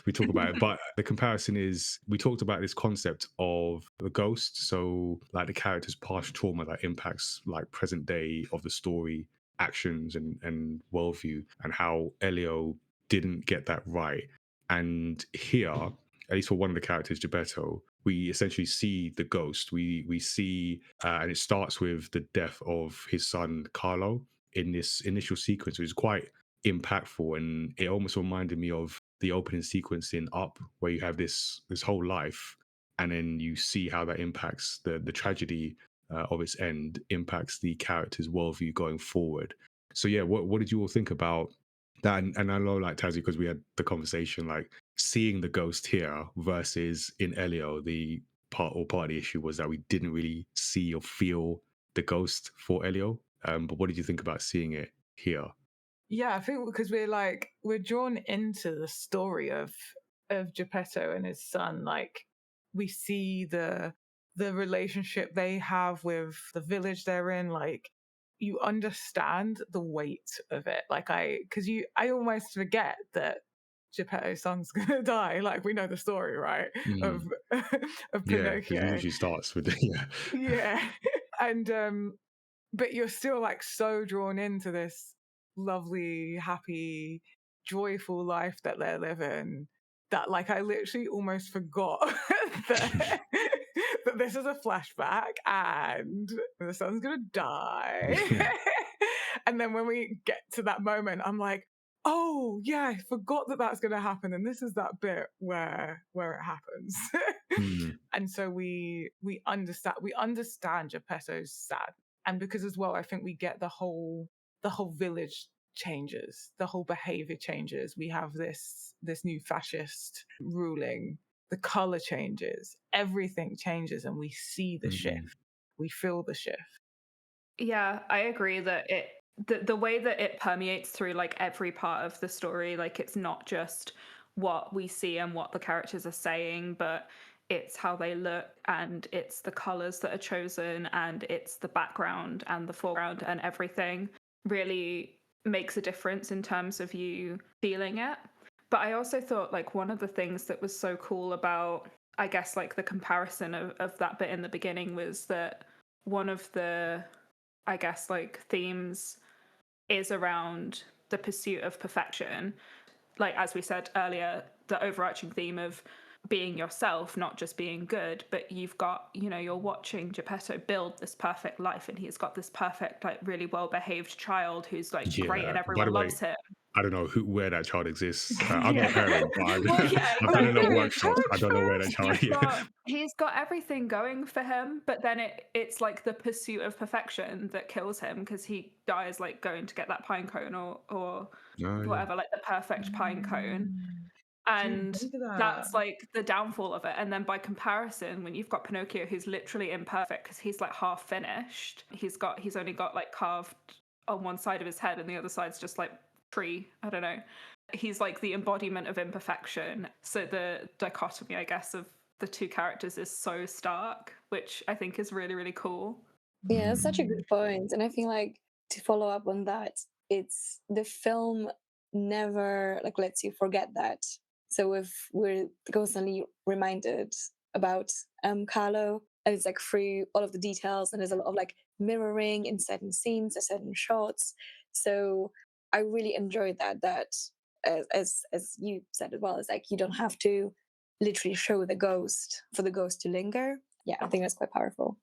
We talk about it. But the comparison is we talked about this concept of the ghost. So, like the character's past trauma that impacts like present day of the story, actions and worldview, and how Elio didn't get that right. And here, at least for one of the characters, Geppetto, we essentially see the ghost. We see, and it starts with the death of his son, Carlo, in this initial sequence, which is quite impactful, and it almost reminded me of the opening sequence in Up, where you have this whole life, and then you see how that impacts the tragedy of its end, impacts the character's worldview going forward. So yeah, what did you all think about that? And I know, like Tazzy, because we had the conversation, like seeing the ghost here versus in Elio, the part of the issue was that we didn't really see or feel the ghost for Elio. But what did you think about seeing it here? Yeah, I think because we're drawn into the story of Geppetto and his son. Like we see the relationship they have with the village they're in. Like you understand the weight of it. Like I almost forget that Geppetto's son's gonna die. Like we know the story, right? Of of Yeah, because it Pinocchio. usually starts with Yeah. And but you're still like so drawn into this lovely, happy, joyful life that they're living that like I literally almost forgot that, that this is a flashback and the son's gonna die. yeah. And then when we get to that moment, I'm like, oh yeah, I forgot that that's gonna happen, and this is that bit where it happens. And so we understand Geppetto's sad, and because as well, I think we get the whole village changes, the whole behavior changes. We have this new fascist ruling, the color changes, everything changes, and we see the shift, we feel the shift. Yeah, I agree that the way that it permeates through like every part of the story, like it's not just what we see and what the characters are saying, but it's how they look, and it's the colors that are chosen, and it's the background and the foreground, and everything really makes a difference in terms of you feeling it. But I also thought like one of the things that was so cool about, I guess, like the comparison of that bit in the beginning was that one of the, I guess, like themes is around the pursuit of perfection. Like, as we said earlier, the overarching theme of being yourself, not just being good, but you've got, you're watching Geppetto build this perfect life, and he's got this perfect, like really well-behaved child who's like great and By the everyone way, loves him. I don't know where that child exists. I'm not a parent, but Well, yeah, I've done enough exactly. workshops. I don't know where that child is. He's got everything going for him, but then it's like the pursuit of perfection that kills him, because he dies like going to get that pine cone or whatever, like the perfect pine cone. And that's like the downfall of it. And then by comparison, when you've got Pinocchio, who's literally imperfect because he's like half finished, he's only got like carved on one side of his head and the other side's just like tree, I don't know. He's like the embodiment of imperfection. So the dichotomy, I guess, of the two characters is so stark, which I think is really, really cool. Yeah, that's such a good point. And I feel like to follow up on that, it's the film never like lets you forget that. So if we're constantly reminded about Carlo, and it's like through all of the details, and there's a lot of like mirroring in certain scenes, or certain shots. So I really enjoyed that. That as you said as well, it's like you don't have to literally show the ghost for the ghost to linger. Yeah, I think that's quite powerful.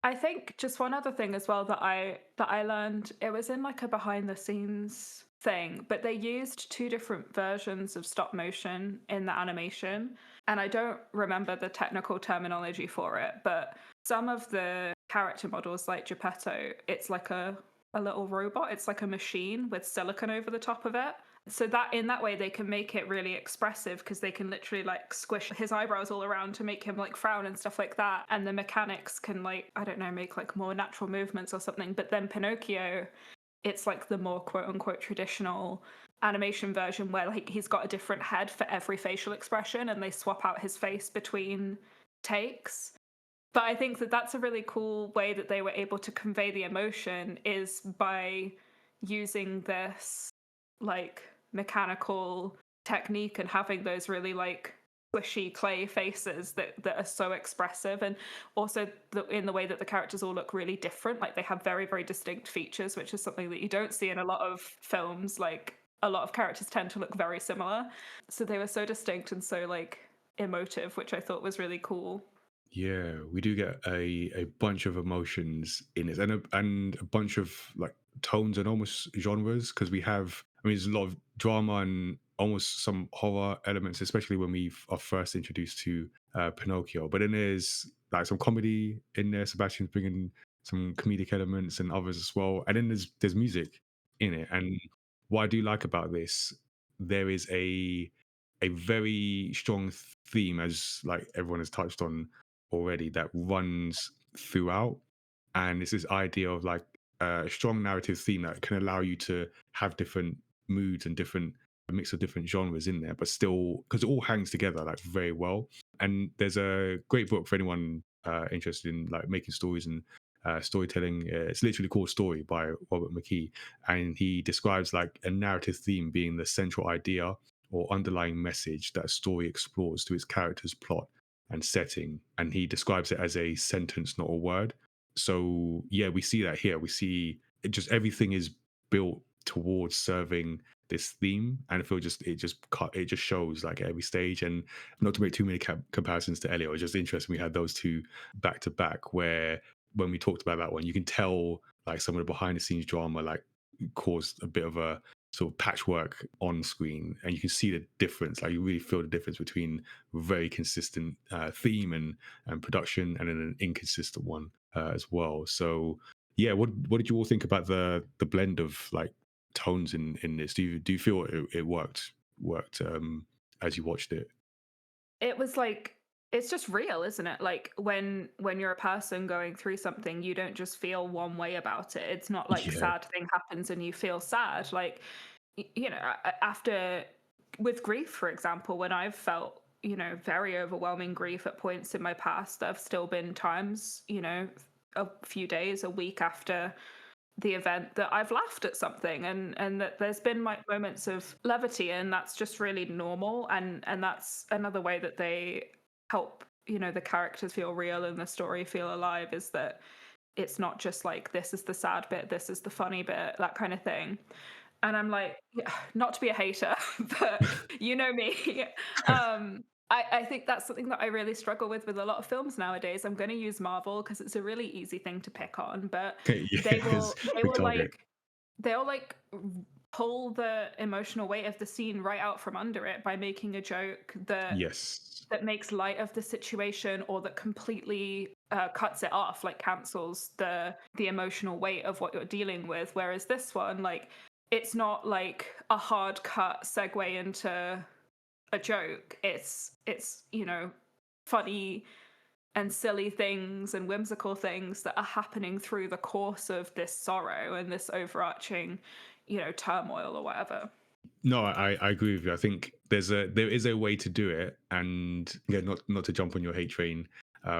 I think just one other thing as well that I learned, it was in like a behind the scenes thing, but they used two different versions of stop motion in the animation, and I don't remember the technical terminology for it, but some of the character models like Geppetto, it's like a little robot, it's like a machine with silicone over the top of it. So that in that way they can make it really expressive, because they can literally like squish his eyebrows all around to make him like frown and stuff like that, and the mechanics can, like, I don't know, make like more natural movements or something. But then Pinocchio, it's like the more quote unquote traditional animation version where like he's got a different head for every facial expression, and they swap out his face between takes. But I think that that's a really cool way that they were able to convey the emotion, is by using this like mechanical technique and having those really like squishy clay faces that are so expressive, and also in the way that the characters all look really different. Like they have very, very distinct features, which is something that you don't see in a lot of films. Like a lot of characters tend to look very similar, so they were so distinct and so like emotive, which I thought was really cool. Yeah, we do get a bunch of emotions in it, and a bunch of like tones and almost genres, because we have, I mean, there's a lot of drama and almost some horror elements, especially when we are first introduced to Pinocchio. But then there's like some comedy in there. Sebastian's bringing some comedic elements and others as well, and then there's music in it. And what I do like about this, there is a very strong theme, as like everyone has touched on already, that runs throughout. And it's this idea of like a strong narrative theme that can allow you to have different moods and different, a mix of different genres in there, but still, because it all hangs together like very well. And there's a great book for anyone interested in like making stories and storytelling. It's literally called Story by Robert McKee, and he describes like a narrative theme being the central idea or underlying message that a story explores through its character's plot and setting. And he describes it as a sentence, not a word. So yeah, we see that here. We see it, just everything is built towards serving this theme, and it just shows like at every stage. And not to make too many comparisons to Elliot, it was just interesting we had those two back to back, where when we talked about that one, you can tell like some of the behind the scenes drama like caused a bit of a sort of patchwork on screen, and you can see the difference. Like you really feel the difference between very consistent theme and production, and then an inconsistent one as well. So yeah, what did you all think about the blend of like tones in this? Do you feel it worked as you watched it? It was like, it's just real, isn't it? Like when you're a person going through something, you don't just feel one way about it. It's not like Yeah. sad thing happens and you feel sad. Like you know, after, with grief, for example, when I've felt, you know, very overwhelming grief at points in my past, there have still been times, you know, a few days, a week after the event, that I've laughed at something, and that there's been like moments of levity, and that's just really normal. And that's another way that they help, you know, the characters feel real and the story feel alive, is that it's not just like, this is the sad bit, this is the funny bit, that kind of thing. And I'm like, yeah, not to be a hater, but you know me. I think that's something that I really struggle with a lot of films nowadays. I'm going to use Marvel because it's a really easy thing to pick on, but Yeah, it's they big will target. they'll like pull the emotional weight of the scene right out from under it by making a joke Yes. that makes light of the situation, or that completely cuts it off, like cancels the emotional weight of what you're dealing with. Whereas this one, like, it's not like a hard cut segue into a joke. It's you know, funny and silly things and whimsical things that are happening through the course of this sorrow and this overarching, you know, turmoil or whatever. No, I agree with you. I think there is a way to do it, and yeah, not to jump on your hate train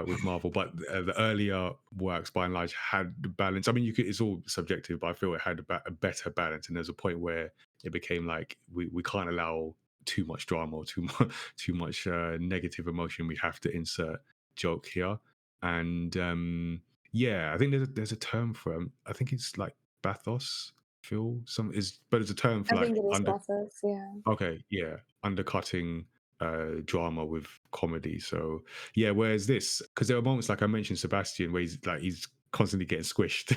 with Marvel, but the earlier works by and large had the balance. I mean, it's all subjective, but I feel it had a better balance. And there's a point where it became like we can't allow too much drama or too much negative emotion. We have to insert joke here, and yeah, I think there's a term for it. I think it's like bathos. Feel some is, but it's a term for I like think it is process, yeah. okay, yeah, undercutting drama with comedy. So yeah, whereas this, because there are moments like I mentioned Sebastian where he's constantly getting squished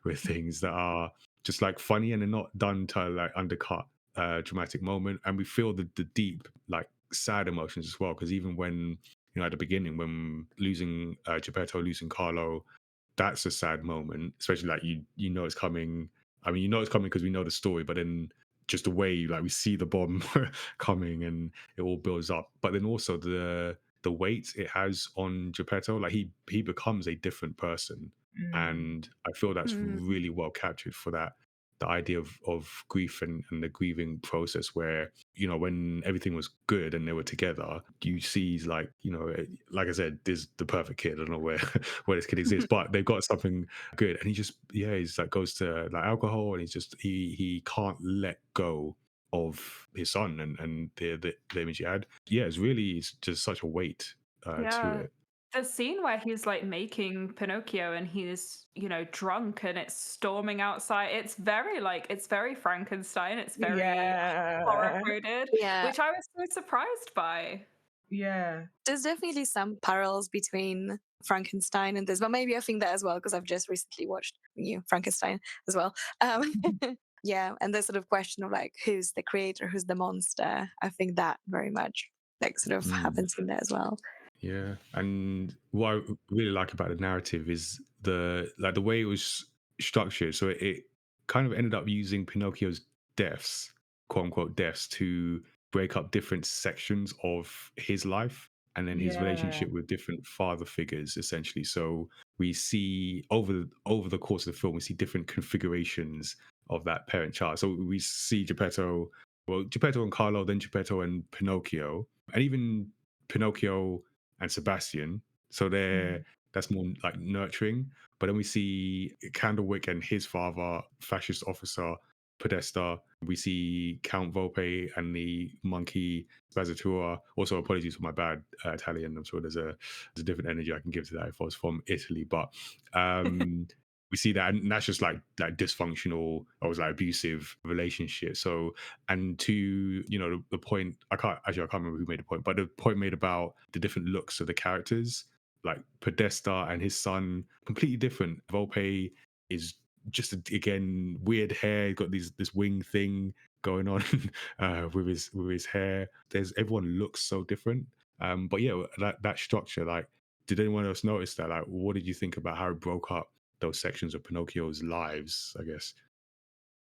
with things that are just like funny and they're not done to like undercut dramatic moment, and we feel the deep like sad emotions as well, because even when at the beginning when losing Geppetto, losing Carlo, that's a sad moment, especially like you know it's coming. I mean, you know it's coming because we know the story, but then just the way like we see the bomb coming and it all builds up. But then also the weight it has on Geppetto, like he becomes a different person, Mm. and I feel that's Mm. really well captured for that the idea of grief and the grieving process where when everything was good and they were together, you see like like I said, there's the perfect kid. I don't know where where this kid exists, but they've got something good, and he's like goes to like alcohol, and he can't let go of his son and the image he had. Yeah, it's just such a weight to Yeah. it. The scene where he's like making Pinocchio and he's, drunk and it's storming outside. It's very Frankenstein. It's very horror Yeah. coded, Yeah, which I was so surprised by. Yeah. there's definitely some parallels between Frankenstein and this, but maybe I think that as well because I've just recently watched Frankenstein as well. Yeah, and the sort of question of like who's the creator, who's the monster. I think that very much like sort of Mm. happens in there as well. Yeah, and what I really like about the narrative is the way it was structured. So it kind of ended up using Pinocchio's deaths, quote unquote deaths, to break up different sections of his life and then his Yeah. relationship with different father figures, essentially. So we see over the course of the film, we see different configurations of that parent-child. So we see Geppetto and Carlo, then Geppetto and Pinocchio, and even Pinocchio and Sebastian. So Mm. that's more like nurturing. But then we see Candlewick and his father, fascist officer Podesta. We see Count Volpe and the monkey Spazzatura. Also, apologies for my bad Italian. I'm sure there's a different energy I can give to that if I was from Italy. But we see that, and that's just like dysfunctional or was like abusive relationship. So, and to the point, I can't remember who made the point, but the point made about the different looks of the characters, like Podesta and his son, completely different. Volpe is just again weird hair, got this wing thing going on with his hair. Everyone looks so different. But yeah, that structure, like, did anyone else notice that? Like, what did you think about how it broke up those sections of Pinocchio's lives, I guess?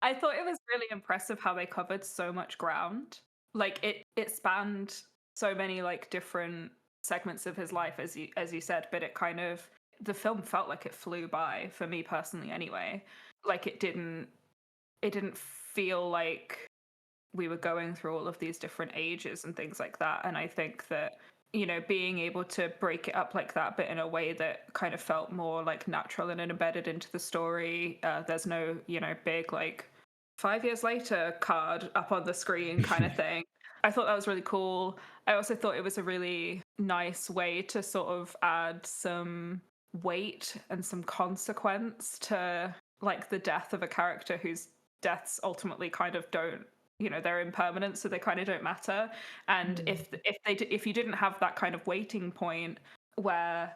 I thought it was really impressive how they covered so much ground. Like it spanned so many like different segments of his life as you said, but the film felt like it flew by for me personally anyway. Like it didn't feel like we were going through all of these different ages and things like that. And I think that being able to break it up like that, but in a way that kind of felt more like natural and embedded into the story. There's no, big like 5 years later card up on the screen kind of thing. I thought that was really cool. I also thought it was a really nice way to sort of add some weight and some consequence to like the death of a character whose deaths ultimately kind of don't, they're impermanent, so they kind of don't matter. And if you didn't have that kind of waiting point where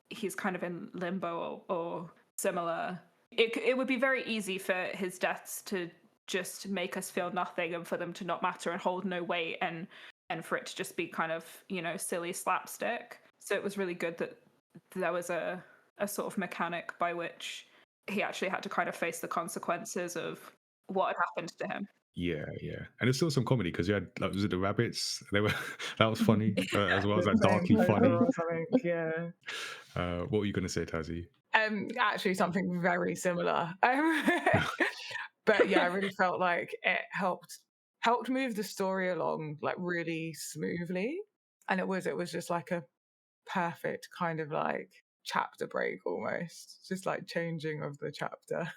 he's kind of in limbo or similar, it would be very easy for his deaths to just make us feel nothing and for them to not matter and hold no weight and for it to just be kind of silly slapstick. So it was really good that there was a sort of mechanic by which he actually had to kind of face the consequences of what had happened to him. Yeah, yeah, and there's still some comedy because you had like, was it the rabbits? They were that was funny as well as like Playing darkly poker funny. or something. Yeah. What were you going to say, Tazzy? Actually, something very similar. But yeah, I really felt like it helped helped move the story along like really smoothly. And it was just like a perfect kind of like chapter break almost, just like changing of the chapter.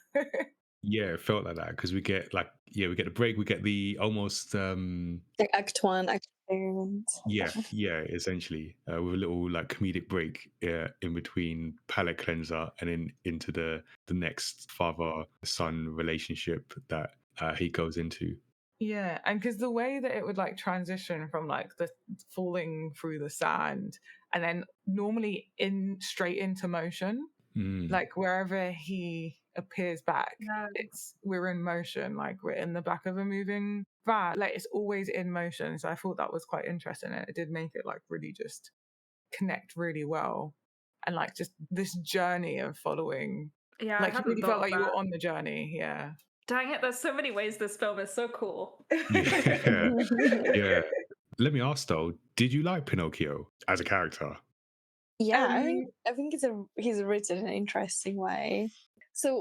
Yeah, it felt like that because we get the break, we get the almost Like Act 1, Act 2. yeah, essentially with a little like comedic break in between palate cleanser and then into the next father son relationship that he goes into. Yeah, and because the way that it would like transition from like the falling through the sand and then normally in straight into motion, like wherever he appears back, we're in motion, like we're in the back of a moving van, like it's always in motion. So I thought that was quite interesting, and it did make it like really just connect really well, and like just this journey of following. Yeah, Like I you hadn't really thought felt of like you were that. on the journey. Yeah. Dang it, there's so many ways this film is so cool. Yeah. Yeah. Let me ask though, did you like Pinocchio as a character? Yeah, Um, I think he's written in an interesting way. So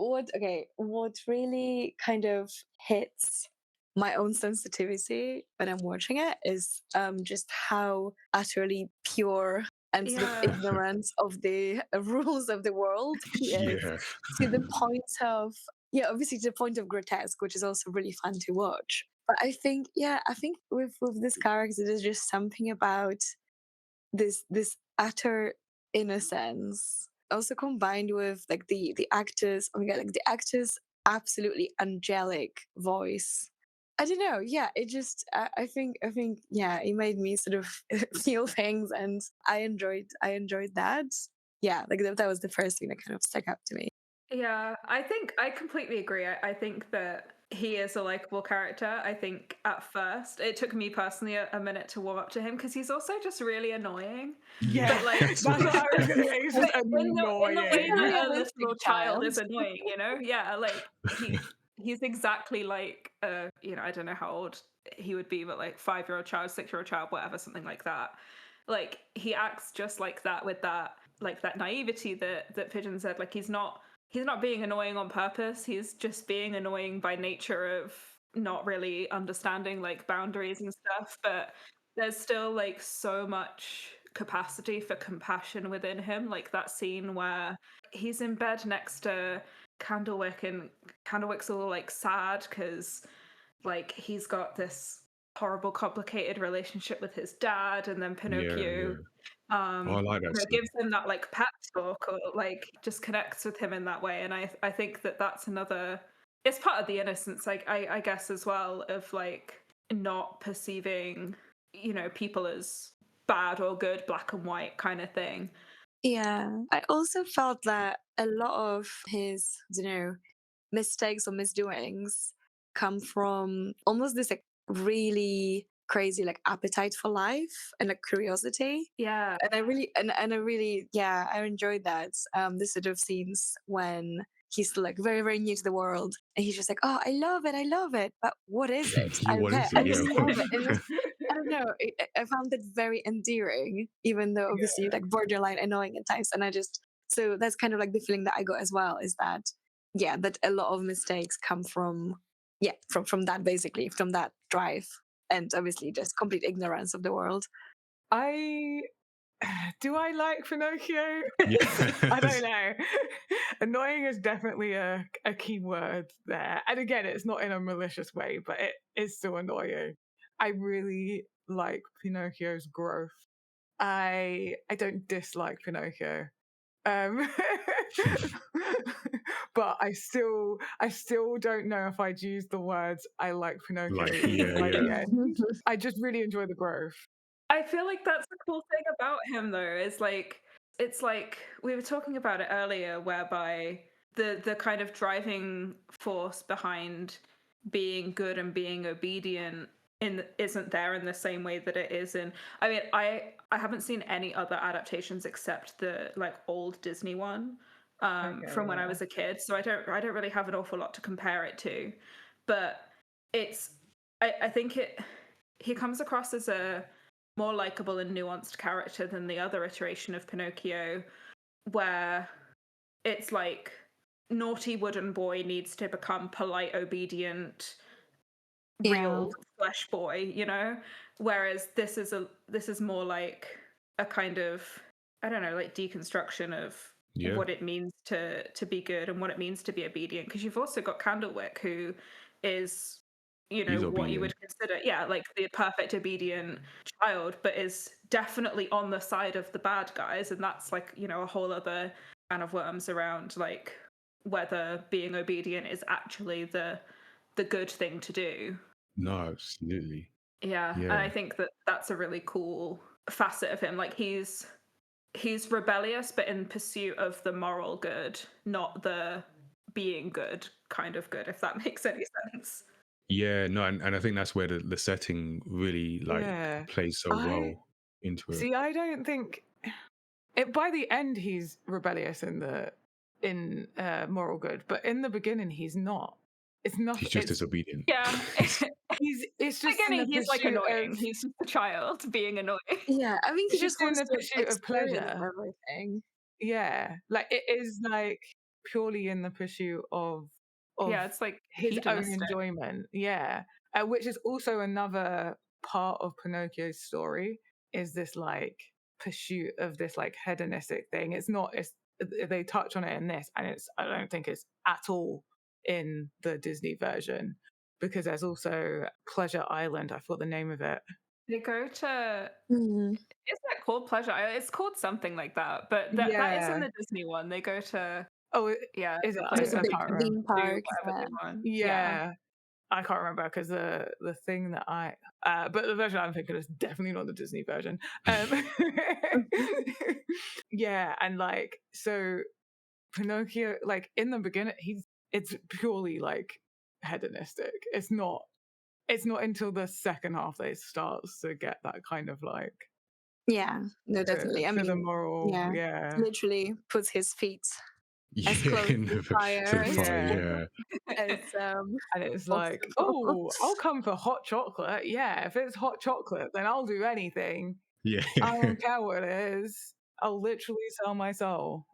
what really kind of hits my own sensitivity when I'm watching it is just how utterly pure and sort of Yeah. ignorant of the rules of the world he is, Yeah. to the point of, yeah, obviously to the point of grotesque, which is also really fun to watch. But I think with this character, there's just something about this utter innocence, also combined with like the actors, oh my god, like the actors absolutely angelic voice. I don't know, yeah, it just I think yeah, it made me sort of feel things, and I enjoyed that. Yeah, like that was the first thing that kind of stuck up to me. Yeah, I think I completely agree. I think that he is a likable character. I think at first it took me personally a minute to warm up to him because he's also just really annoying. yeah, But like that's what I was gonna say. It's just in the way annoying. that a Realistic little child child. is annoying, you know? Yeah, like he's exactly like I don't know how old he would be, but like 5-year-old child, 6-year-old child, whatever, something like that. Like he acts just like that with that like that naivety that Pigeon said. Like he's not being annoying on purpose. He's just being annoying by nature of not really understanding like boundaries and stuff. But there's still like so much capacity for compassion within him. Like that scene where he's in bed next to Candlewick, and Candlewick's all like sad because like he's got this horrible complicated relationship with his dad, and then Pinocchio Oh, I like that scene. gives him that like pep talk, or like just connects with him in that way. And I think that that's another, it's part of the innocence, like I guess as well, of like not perceiving people as bad or good, black and white kind of thing. Yeah, I also felt that a lot of his, mistakes or misdoings come from almost this like really crazy like appetite for life and like curiosity. Yeah. And I really, yeah, I enjoyed that. This sort of scenes when he's still like very, very new to the world, and he's just like, "Oh, I love it, but what is it? Yeah, what is I it? just Yeah. love it." And I don't know, I found it very endearing, even though obviously like borderline annoying at times. And so that's kind of like the feeling that I got as well, is that yeah, that a lot of mistakes come from from that, basically from that drive, and obviously just complete ignorance of the world. Do I like Pinocchio? Yes. I don't know. Annoying is definitely a key word there. And again, it's not in a malicious way, but it is still annoying. I really like Pinocchio's growth. I don't dislike Pinocchio. Um, but I still don't know if I'd use the words I like Pinocchio Like, even by the yeah. end. I just really enjoy the growth. I feel like that's the cool thing about him, though, is like it's like we were talking about it earlier, whereby the kind of driving force behind being good and being obedient isn't there in the same way that it is in. I mean, I haven't seen any other adaptations except the like old Disney one from when I was a kid, so I don't really have an awful lot to compare it to. But I think he comes across as a more likable and nuanced character than the other iteration of Pinocchio, where it's like naughty wooden boy needs to become polite, obedient, real flesh boy, you know? Whereas this is more like a kind of, I don't know, like deconstruction of what it means to be good and what it means to be obedient. Because you've also got Candlewick, who is, you know, what you would consider, like the perfect obedient child, but is definitely on the side of the bad guys. And that's like, you know, a whole other can of worms around like whether being obedient is actually the good thing to do. No, absolutely. Yeah. And I think that that's a really cool facet of him. Like he's rebellious, but in pursuit of the moral good, not the being good kind of good, if that makes any sense. Yeah, no, and I think that's where the setting really like plays so well into it. See, I don't think by the end he's rebellious in moral good, but in the beginning he's not. It's not. He's just disobedient. Yeah. It's just he's like annoying. He's just a child being annoying. Yeah, I mean, he just wants in the pursuit of pleasure. Everything. Yeah, like it is like purely in the pursuit of it's like his own enjoyment. Yeah, which is also another part of Pinocchio's story, is this like pursuit of this like hedonistic thing. It's not. They touch on it in this, and I don't think it's at all in the Disney version, because there's also Pleasure Island. I forgot the name of it. They go to. Isn't it called Pleasure Island? It's called something like that, but that is in the Disney one. They go to. Oh, yeah. Is it? It's a big theme park. Yeah. I can't remember because the thing that but the version I'm thinking is definitely not the Disney version. Yeah, and like so, Pinocchio, like in the beginning, it's purely like hedonistic. It's not until the second half that it starts to get that kind of like definitely. I mean, the moral, literally puts his feet as close to fire. And it's like, oh, I'll come for hot chocolate. Yeah, if it's hot chocolate, then I'll do anything. Yeah, I don't care what it is. I'll literally sell my soul.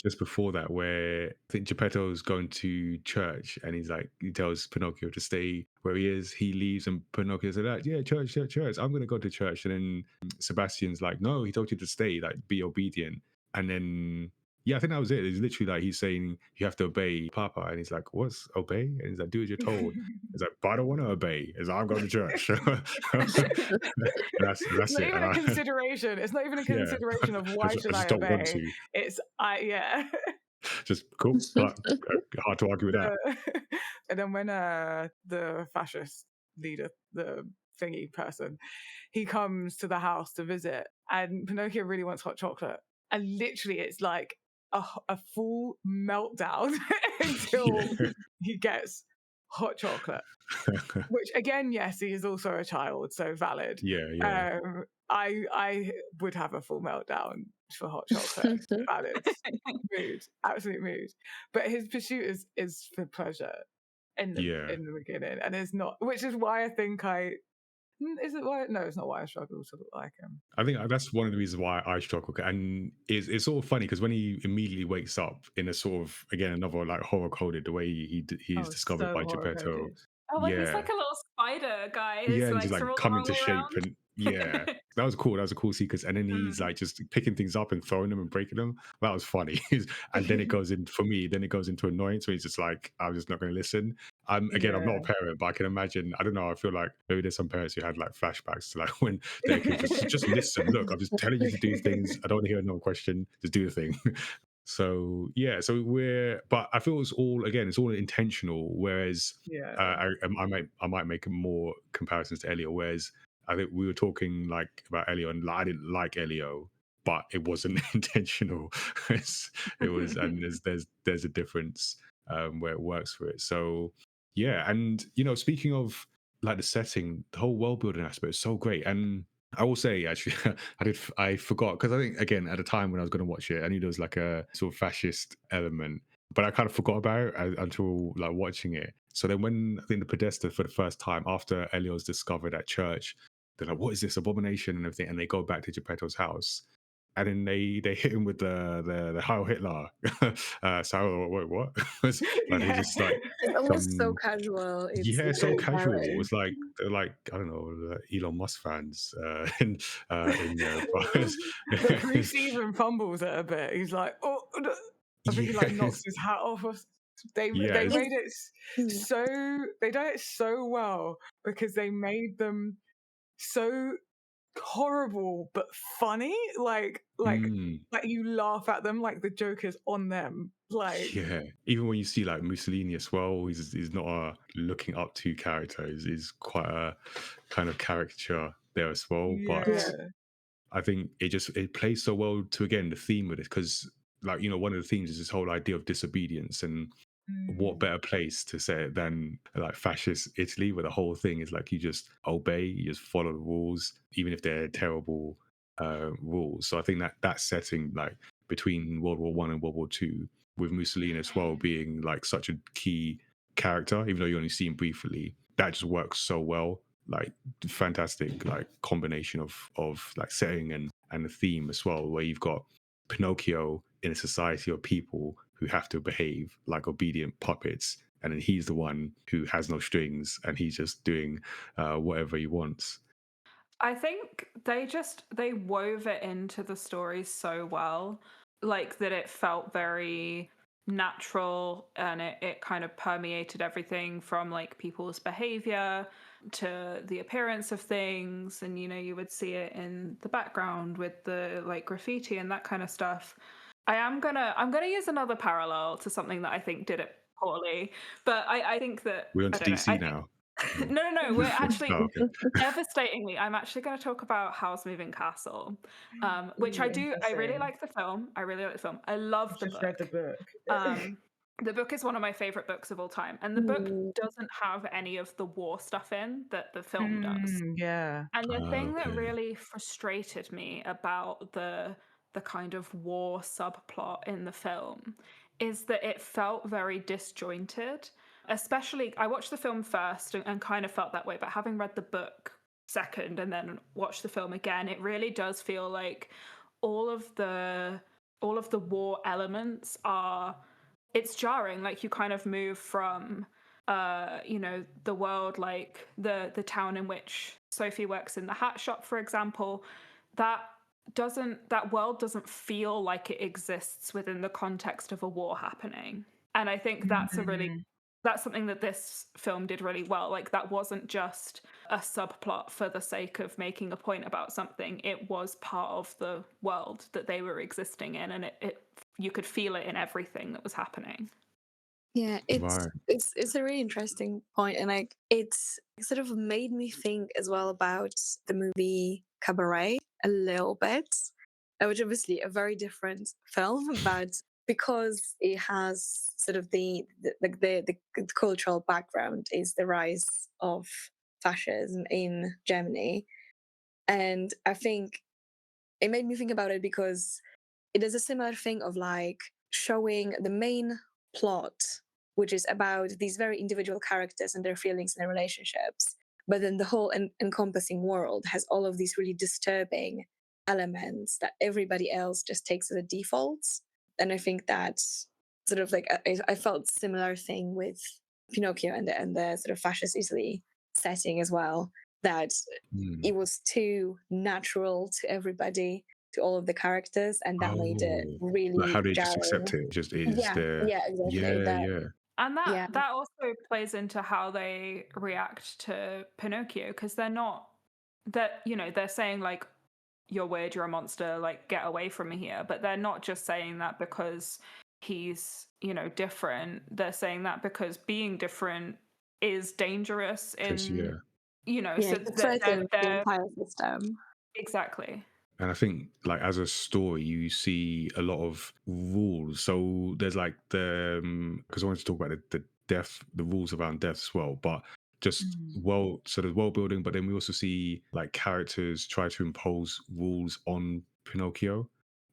Just before that, where I think Geppetto's going to church and he tells Pinocchio to stay where he is. He leaves and Pinocchio said, yeah, church. I'm going to go to church. And then Sebastian's like, no, he told you to stay, like be obedient. And then, I think that was it. It's literally like he's saying you have to obey Papa. And he's like, what's obey? And he's like, do as you're told. He's like, but I don't want to obey. He's like, I'm going to church. That's it's not it. even a consideration. It's not even a consideration of why should I obey. Want to. It's just cool. Hard to argue with that. And then when the fascist leader, the thingy person, he comes to the house to visit, and Pinocchio really wants hot chocolate. And literally, it's like a full meltdown until he gets hot chocolate. Which, again, yes, he is also a child, so valid. Yeah. I would have a full meltdown for hot chocolate. Valid. Mood. Absolute mood. But his pursuit is for pleasure in the beginning. And it's not, which is why I think is it why? No, it's not why I struggle to look like him. I think that's one of the reasons why I struggle. And it's sort of funny because when he immediately wakes up in a sort of, again, another like horror coded, the way he's discovered by Geppetto. Oh, like he's like a little spider guy. Yeah, and he's like coming to shape and that was cool. That was a cool sequence. And then he's like just picking things up and throwing them and breaking them. That was funny. And then it goes into annoyance where he's just like, I'm just not going to listen. Again, I'm not a parent, but I can imagine, I don't know, I feel like maybe there's some parents who had like flashbacks to like when their kids just listen. Look, I'm just telling you to do things. I don't want to hear another question. Just do the thing. So but I feel it's all intentional. Whereas I might make more comparisons to Elio. Whereas I think we were talking like about Elio, and like, I didn't like Elio, but it wasn't intentional. It was, and there's a difference where it works for it. So and speaking of like the setting, the whole world building aspect is so great. And I will say, actually, I forgot, because I think, again, at the time when I was going to watch it, I knew there was like a sort of fascist element, but I kind of forgot about it until like watching it. So then when I think the Podesta for the first time, after Elio's discovered at church, they're like, what is this abomination and everything? And they go back to Geppetto's house. and then they hit him with the Heil Hitler. So wait, what? Like they Yeah. just like It's almost so some casual. yeah, It's so really casual. jarring. It's like they're like I don't know Elon Musk fans in there, but The priest even fumbles it a bit. He's like, oh, I think he like knocks yes, his hat off. They yeah, made It's it so they done it so well because they made them so horrible but funny. mm, Like you laugh at them like the joke is on them. Like yeah. Even when you see like Mussolini as well, he's not a looking up to character. He's quite a kind of caricature there as well, but. yeah. yeah. I think it plays so well to again the theme of it because like one of the themes is this whole idea of disobedience and what Mm. better place to say it than like fascist Italy where the whole thing is like you just obey, you just follow the rules even if they're terrible rules. So I think that setting like between World War One and World War Two with Mussolini as well being like such a key character even though you only see him briefly, that just works so well, like fantastic like combination of like setting and the theme as well where you've got Pinocchio in a society of people who have to behave like obedient puppets and then he's the one who has no strings and he's just doing whatever he wants. I think they wove it into the story so well, like that it felt very natural and it kind of permeated everything from like people's behavior to the appearance of things, and you would see it in the background with the like graffiti and that kind of stuff. I'm gonna use another parallel to something that I think did it poorly, but I think that We're on I to don't know. I DC think now. no. We're actually Oh, okay. devastatingly. I'm actually going to talk about Howl's Moving Castle, which I Ooh, do. I really interesting. like the film. I really like the film. I love I've the just read the book. book. The book is one of my favorite books of all time, and the book doesn't have any of the war stuff in that the film does. Yeah. And the thing that Okay. really frustrated me about the kind of war subplot in the film is that it felt very disjointed. Especially, I watched the film first and kind of felt that way, but having read the book second and then watched the film again, it really does feel like all of the all of the war elements are it's jarring. Like you kind of move from the world, like the town in which Sophie works in the hat shop, for example, that that world doesn't feel like it exists within the context of a war happening. And I think Mm. that's something that this film did really well. Like that wasn't just a subplot for the sake of making a point about something. It was part of the world that they were existing in, and it you could feel it in everything that was happening. Yeah, it's Right. it's it's a really interesting point, and like it's sort of made me think as well about the movie Cabaret a little bit, which obviously a very different film, but because it has sort of the cultural background is the rise of fascism in Germany, and I think it made me think about it because it does a similar thing of like showing the main plot, which is about these very individual characters and their feelings and their relationships. But then the whole encompassing world has all of these really disturbing elements that everybody else just takes as a default. And I think that sort of like I felt similar thing with Pinocchio and the sort of fascist Italy setting as well. That Mm. it was too natural to everybody, to all of the characters, and that made it Oh, like really how they just jarring. accept it just is Yeah, there. yeah, exactly. Yeah, That, yeah. And yeah, that also plays into how they react to Pinocchio, because they're not that they're saying like you're weird, you're a monster, like get away from me here, but they're not just saying that because he's different. They're saying that because being different is dangerous Because in yeah. yeah, so it's a that threat of the they're entire system. exactly. And I think, like, as a story, you see a lot of rules. So there's like because I wanted to talk about the death, the rules around death as well, but just Mm. so there's world building, but then we also see like characters try to impose rules on Pinocchio,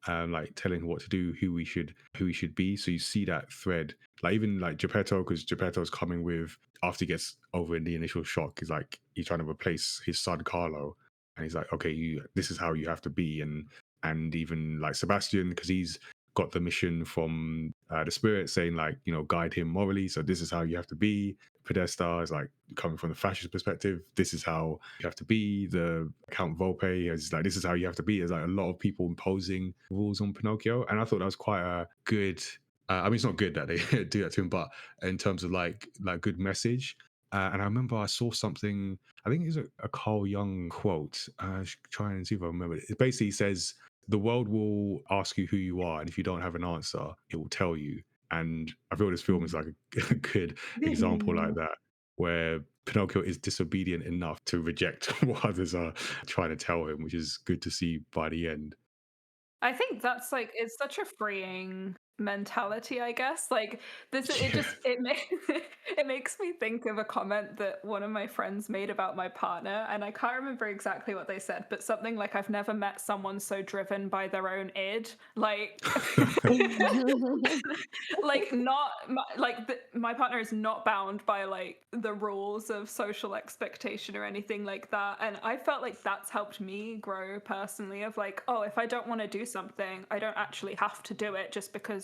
like telling him what to do, who he should be. So you see that thread, like even like Geppetto, because Geppetto's coming with after he gets over in the initial shock, he's like he's trying to replace his son Carlo, and he's like, okay, this is how you have to be. And and even like Sebastian, because he's got the mission from the spirit saying like, guide him morally. So this is how you have to be. Podesta is like coming from the fascist perspective. This is how you have to be. The Count Volpe is like, this is how you have to be. There's like a lot of people imposing rules on Pinocchio. And I thought that was quite a good, I mean, it's not good that they do that to him, but in terms of like good message. And I remember I saw something, I think it's a Carl Jung quote. I should try and see if I remember it. It basically says, the world will ask you who you are, and if you don't have an answer, it will tell you. And I feel this film is like a good example like that, where Pinocchio is disobedient enough to reject what others are trying to tell him, which is good to see by the end. I think that's like, it's such a freeing mentality, I guess. Like this, it makes me think of a comment that one of my friends made about my partner, and I can't remember exactly what they said, but something like, I've never met someone so driven by their own id. Like like not my partner is not bound by like the rules of social expectation or anything like that, and I felt like that's helped me grow personally, of like, oh, if I don't want to do something, I don't actually have to do it just because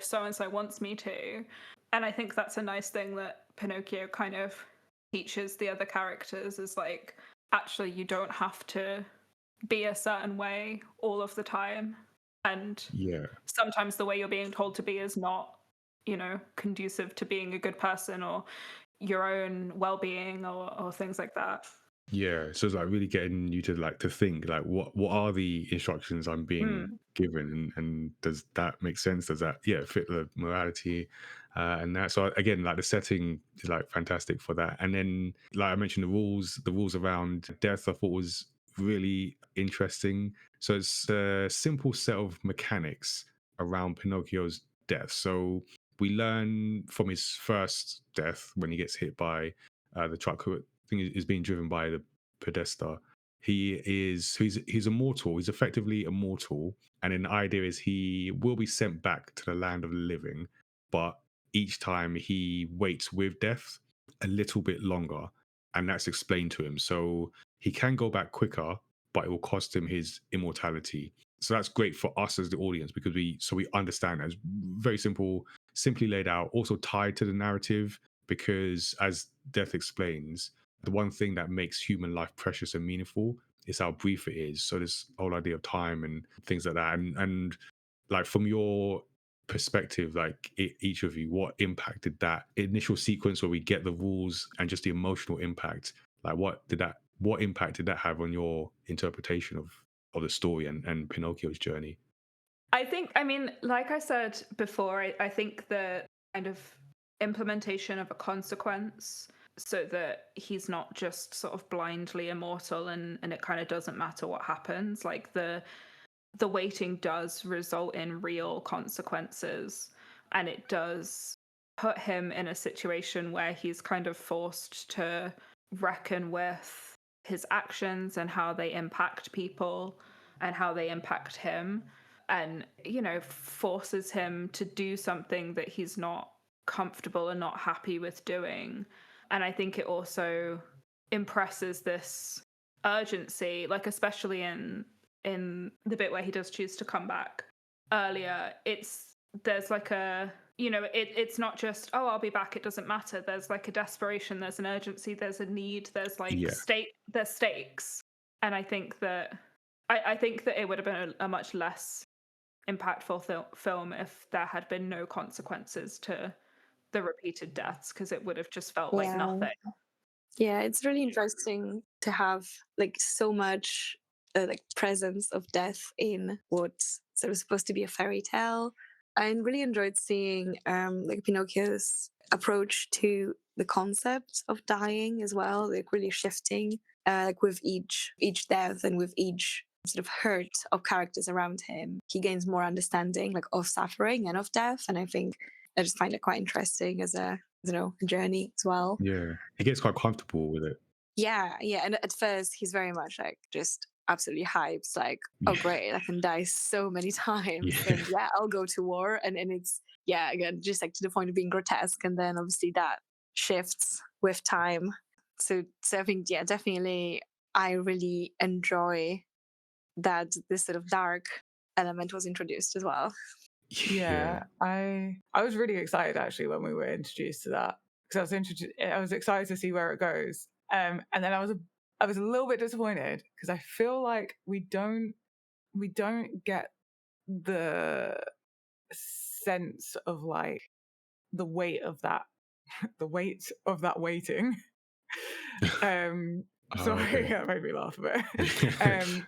so and so wants me to. And I think that's a nice thing that Pinocchio kind of teaches the other characters, is like, actually you don't have to be a certain way all of the time, and sometimes the way you're being told to be is not conducive to being a good person or your own well-being or things like that. Yeah, so it's like really getting you to like to think like, what are the instructions I'm being given, and does that make sense? Does that fit the morality and that? So again, like the setting is like fantastic for that. And then like I mentioned, the rules around death I thought was really interesting. So it's a simple set of mechanics around Pinocchio's death. So we learn from his first death when he gets hit by the truck, who I think is being driven by the Podesta. He's immortal. He's effectively immortal, and then the idea is he will be sent back to the land of the living, but each time he waits with death a little bit longer, and that's explained to him. So he can go back quicker, but it will cost him his immortality. So that's great for us as the audience, because we understand that. It's very simple, simply laid out, also tied to the narrative, because as Death explains, the one thing that makes human life precious and meaningful is how brief it is. So this whole idea of time and things like that, and like from your perspective, like each of you, what impacted that initial sequence where we get the rules and just the emotional impact? Like what impact did that have on your interpretation of the story and Pinocchio's journey? I mean, like I said before, I think the kind of implementation of a consequence, so that he's not just sort of blindly immortal and it kind of doesn't matter what happens. Like the waiting does result in real consequences, and it does put him in a situation where he's kind of forced to reckon with his actions and how they impact people and how they impact him, and forces him to do something that he's not comfortable and not happy with doing. And I think it also impresses this urgency, like especially in the bit where he does choose to come back earlier. There's like a it's not just, oh, I'll be back, it doesn't matter. There's like a desperation, there's an urgency, there's a need, there's like there's stakes. And I think that it would have been a much less impactful film if there had been no consequences to the repeated deaths, because it would have just felt like nothing. Yeah, it's really interesting to have like so much like presence of death in what's sort of supposed to be a fairy tale. I really enjoyed seeing like Pinocchio's approach to the concept of dying as well, like really shifting like with each death and with each sort of hurt of characters around him. He gains more understanding like of suffering and of death, and I think I just find it quite interesting as a journey as well. Yeah, he gets quite comfortable with it. Yeah, and at first he's very much like just absolutely hyped, like, oh great, I can die so many times, and I'll go to war, and it's again just like to the point of being grotesque, and then obviously that shifts with time. So I think definitely I really enjoy that this sort of dark element was introduced as well. Yeah, I was really excited actually when we were introduced to that, because I was excited to see where it goes. And then I was a little bit disappointed because I feel like we don't get the sense of like the weight of that waiting. Sorry, that made me laugh a bit.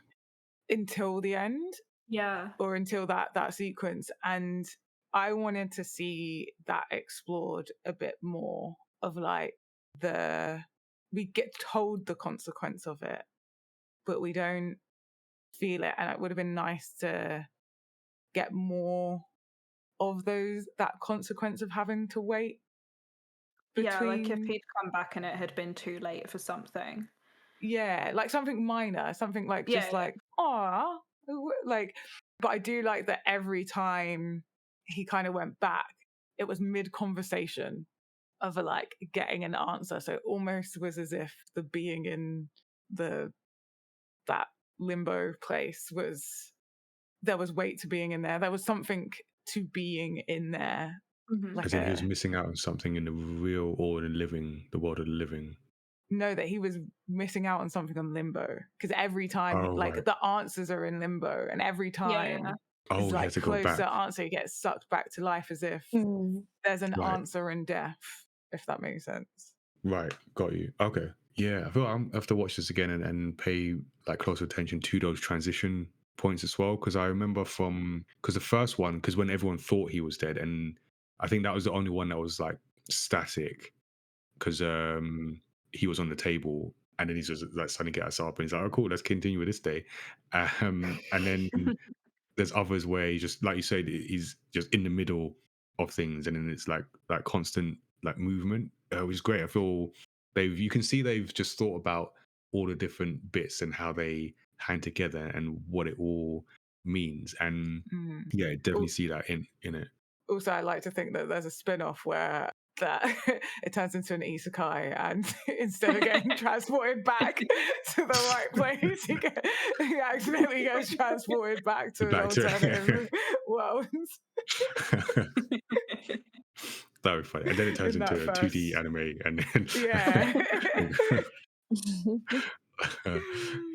Until the end, Yeah. or until that sequence, and I wanted to see that explored a bit more, of like we get told the consequence of it, but we don't feel it, and it would have been nice to get more of that consequence of having to wait between. Yeah, like if he'd come back and it had been too late for something. Yeah, like something minor, something like just Yeah. like, aw, like, but I do like that every time he kind of went back, it was mid-conversation of like getting an answer. So it almost was as if the being in that limbo place there was weight to being in there. There was something to being in there. Mhm. Like As in he was missing out on something in the real or in the world of the living. No, that he was missing out on something on limbo, because every time Right. the answers are in limbo, and every time Yeah. it's He like had to go closer back. answer, he gets sucked back to life as if there's an Right. answer in death, if that makes sense. Right, got you. Okay, yeah. I feel like I have to watch this again and pay like close attention to those transition points as well, because I remember because the first one, because when everyone thought he was dead, and I think that was the only one that was like static, because he was on the table and then he's just like suddenly gets up and he's like, oh cool, let's continue with this day, and then there's others where he just, like you said, he's just in the middle of things, and then it's like constant like movement, which is great. I feel you can see they've just thought about all the different bits and how they hang together and what it all means, and yeah, definitely see that in it. Also, I like to think that there's a spin-off where that it turns into an isekai, and instead of getting transported back to the right place, he accidentally gets transported back to an alternative world. That would be funny. And then it turns In that into a 2D anime, and then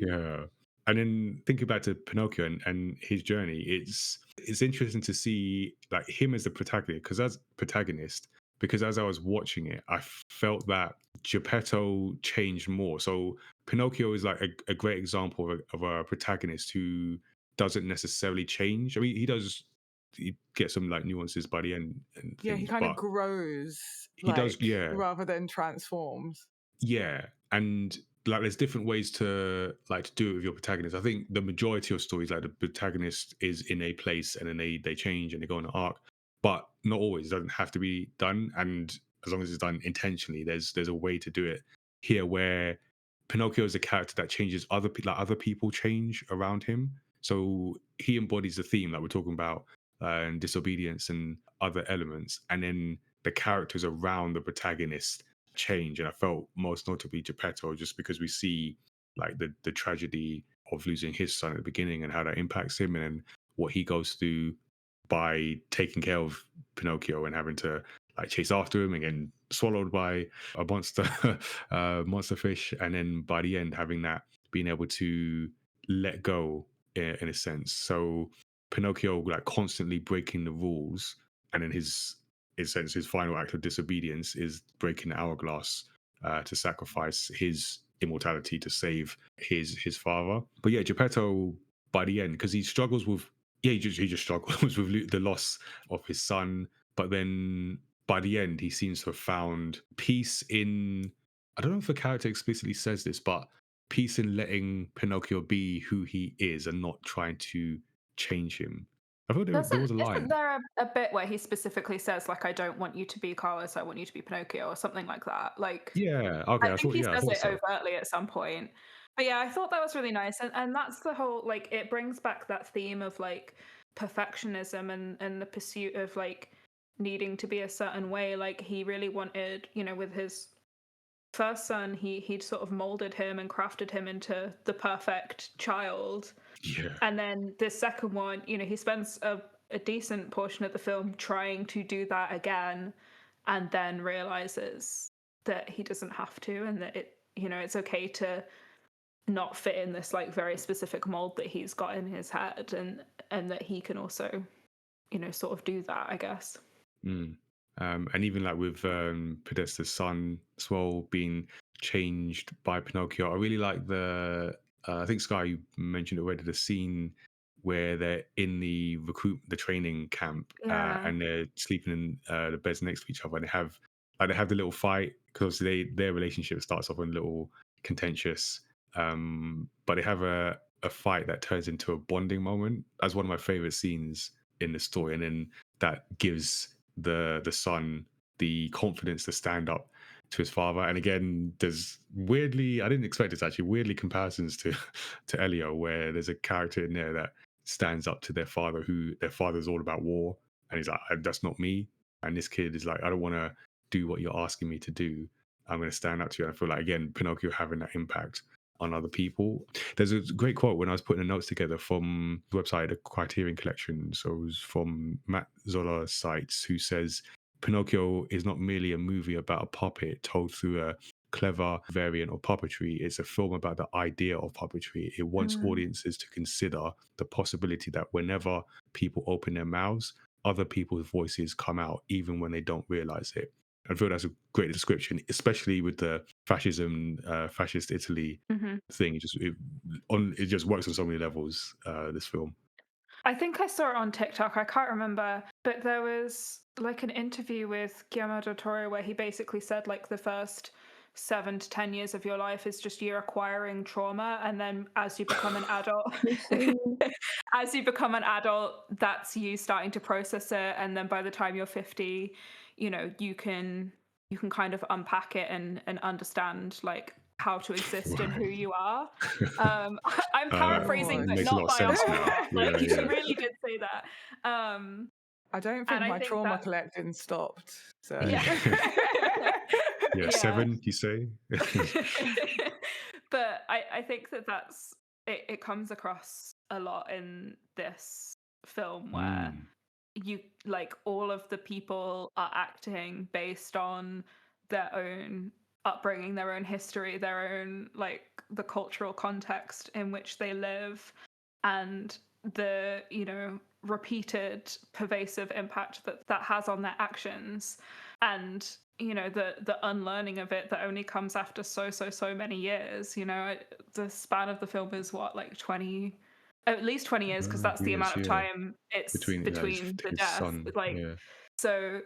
yeah. And then thinking back to Pinocchio and his journey, it's interesting to see like him as the protagonist, because as I was watching it, I felt that Geppetto changed more. So Pinocchio is like a great example of a protagonist who doesn't necessarily change. I mean, he gets some like nuances by the end and Yeah, things, he kind of but grows, he does, yeah. rather than transforms. Yeah, and like there's different ways to do it with your protagonist. I think the majority of stories, like the protagonist is in a place and then they change and they go on an arc, but not always. It doesn't have to be done, and as long as it's done intentionally, there's a way to do it here where Pinocchio is a character that changes other people change around him. So he embodies the theme that we're talking about, and disobedience and other elements, and then the characters around the protagonist change. And I felt most notably Geppetto, just because we see like the tragedy of losing his son at the beginning and how that impacts him, and then what he goes through by taking care of Pinocchio and having to like chase after him and getting swallowed by a monster monster fish, and then by the end having that being able to let go in a sense. So Pinocchio like constantly breaking the rules, and then his final act of disobedience is breaking the hourglass to sacrifice his immortality to save his father. But yeah, Geppetto by the end, because he struggles with he just struggles with the loss of his son, but then by the end he seems to have found peace in, I don't know if the character explicitly says this, but peace in letting Pinocchio be who he is and not trying to change him. I thought there was a line. Isn't there a bit where he specifically says, like, I don't want you to be Carlos, I want you to be Pinocchio, or something like that? Like, yeah, okay, I think he says it so. overtly at some point. But yeah, I thought that was really nice. And that's the whole, like, it brings back that theme of, like, perfectionism and the pursuit of, like, needing to be a certain way. Like, he really wanted, you know, with his first son, he'd sort of molded him and crafted him into the perfect child. Yeah. And then the second one, he spends a decent portion of the film trying to do that again, and then realizes that he doesn't have to, and that it's okay to not fit in this like very specific mold that he's got in his head, and that he can also, sort of do that, I guess. Mm. And even like with Podesta's son as well being changed by Pinocchio, I really like I think Sky, you mentioned already, the scene where they're in the training camp, Yeah. and they're sleeping in the beds next to each other, and they have the little fight because their relationship starts off a little contentious, but they have a fight that turns into a bonding moment. That's one of my favorite scenes in the story, and then that gives the son the confidence to stand up to his father. And again, there's weirdly, I didn't expect this actually, weirdly comparisons to Elio, where there's a character in there that stands up to their father, who their father's all about war, and he's like, that's not me. And this kid is like, I don't want to do what you're asking me to do. I'm going to stand up to you. And I feel like, again, Pinocchio having that impact on other people. There's a great quote when I was putting the notes together from the website, the Criterion Collection. So it was from Matt Zolla Sites, who says, Pinocchio is not merely a movie about a puppet told through a clever variant of puppetry. It's a film about the idea of puppetry. It wants audiences to consider the possibility that whenever people open their mouths, other people's voices come out, even when they don't realize it. I feel that's a great description, especially with the fascism, fascist Italy thing. It just works on so many levels, this film. I think I saw it on TikTok, I can't remember, but there was like an interview with Guillermo del Toro where he basically said like the first 7 to 10 years of your life is just you acquiring trauma, and then as you become an adult that's you starting to process it, and then by the time you're 50, you can kind of unpack it and understand like how to exist and who you are. I'm paraphrasing, but makes a not lot of by a sense whole now. lot. Like Yeah. he really did say that. I don't think my trauma collecting stopped. So Yeah, 7, you say? But I think that's it comes across a lot in this film, where you like all of the people are acting based on their own upbringing, their own history, their own like the cultural context in which they live, and the repeated pervasive impact that has on their actions, and the unlearning of it that only comes after so many years. The span of the film is what, like 20, at least 20 years, because that's the amount of time it's between the death. Son, like so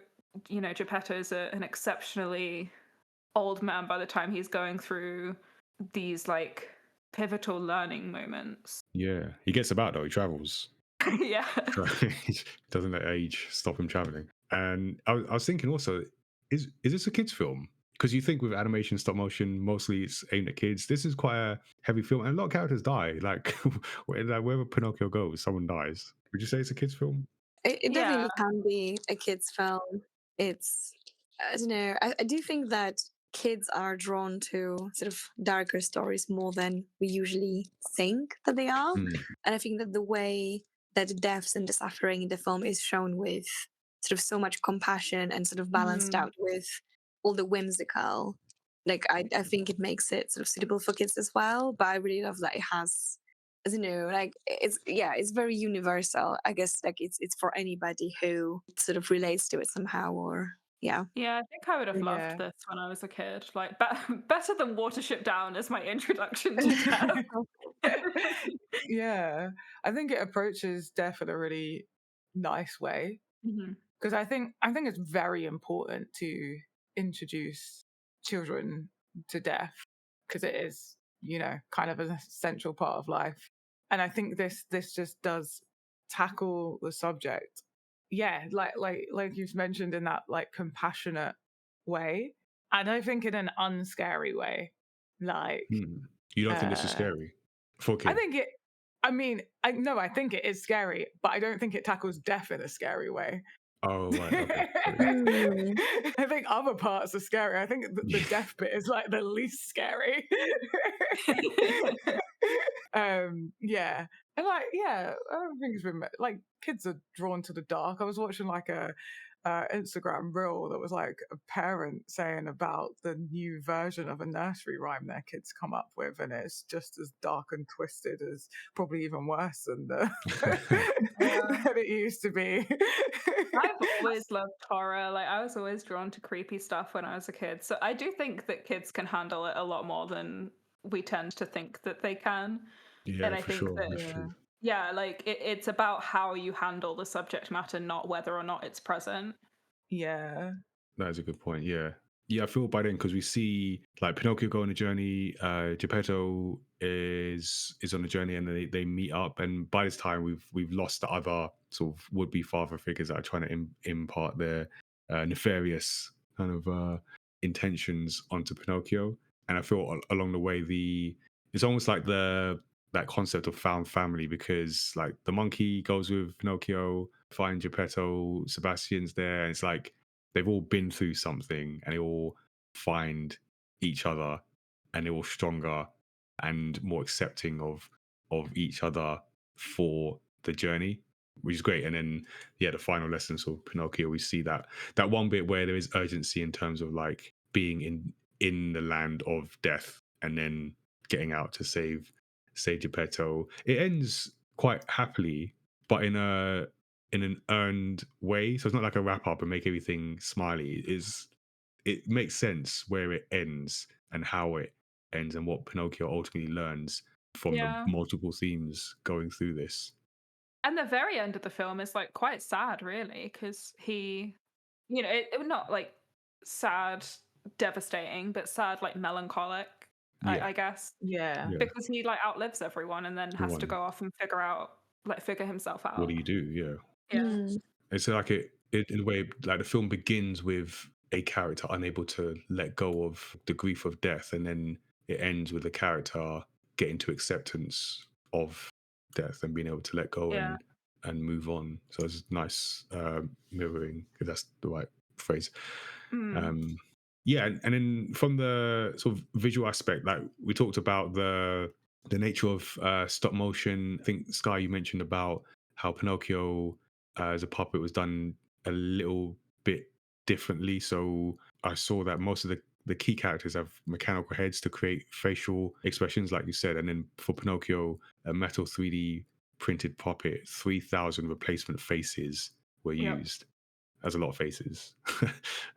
Geppetto is an exceptionally old man by the time he's going through these like pivotal learning moments. Yeah, he gets about though. He travels. Yeah. Doesn't let age stop him traveling. And I was thinking also, is this a kids' film? Because you think with animation, stop motion, mostly it's aimed at kids. This is quite a heavy film, and a lot of characters die. Like wherever Pinocchio goes, someone dies. Would you say it's a kids' film? It definitely can be a kids' film. It's, I don't know, I do think that kids are drawn to sort of darker stories more than we usually think that they are. And I think that the way that the deaths and the suffering in the film is shown with sort of so much compassion and sort of balanced out with all the whimsical, like I think it makes it sort of suitable for kids as well. But I really love that it has, as you know, like it's very universal. I guess like it's for anybody who sort of relates to it somehow, or yeah, I think I would have loved this when I was a kid. Like better than Watership Down as my introduction to death. Yeah, I think it approaches death in a really nice way, because I think it's very important to introduce children to death, because it is kind of an essential part of life. And I think this just does tackle the subject, like you've mentioned, in that like compassionate way. I don't think in an unscary way. Like you don't think this is scary for kids? I think it is scary, but I don't think it tackles death in a scary way. Oh, right. Okay. I think other parts are scary. I think the death bit is like the least scary. Yeah, And like, yeah, I don't think it's been like kids are drawn to the dark. I was watching like a Instagram reel that was like a parent saying about the new version of a nursery rhyme their kids come up with, and it's just as dark and twisted as, probably even worse than the Yeah. than it used to be. I've always loved horror. Like, I was always drawn to creepy stuff when I was a kid. So I do think that kids can handle it a lot more than we tend to think that they can. And Yeah, I for think sure. that, That's Yeah. true. yeah, like it's about how you handle the subject matter, not whether or not it's present. Yeah. That is a good point. Yeah. Yeah, I feel by then because we see like Pinocchio go on a journey, Geppetto is on a journey, and they meet up. And by this time, we've lost the other sort of would be father figures that are trying to impart their nefarious kind of intentions onto Pinocchio. And I feel along the way, it's almost like that concept of found family, because like the monkey goes with Pinocchio, find Geppetto, Sebastian's there, and it's like they've all been through something and they all find each other, and they're all stronger and more accepting of each other for the journey, which is great. And then yeah, the final lessons of Pinocchio, we see that one bit where there is urgency in terms of like being in the land of death and then getting out to save Geppetto. It ends quite happily, but in an earned way. So it's not like a wrap up and make everything smiley. It makes sense where it ends and how it ends and what Pinocchio ultimately learns from the Yeah. multiple themes going through this. And the very end of the film is like quite sad, really, because it not like sad, devastating, but sad, like melancholic, Yeah, I guess, Yeah. yeah. because he like outlives everyone and then has to Everyone, go off and figure himself what do out. you do? Yeah, Yeah. Mm. it's like it in a way, like the film begins with a character unable to let go of the grief of death, and then it ends with the character getting to acceptance of death and being able to let go Yeah. and move on. So it's nice mirroring, if that's the right phrase. Mm. Um, yeah, and then from the sort of visual aspect, like we talked about the nature of stop motion. I think Sky, you mentioned about how Pinocchio as a puppet was done a little bit differently. So I saw that most of the key characters have mechanical heads to create facial expressions, like you said. And then for Pinocchio, a metal 3D printed puppet, 3,000 replacement faces were Yep. used. That's a lot of faces.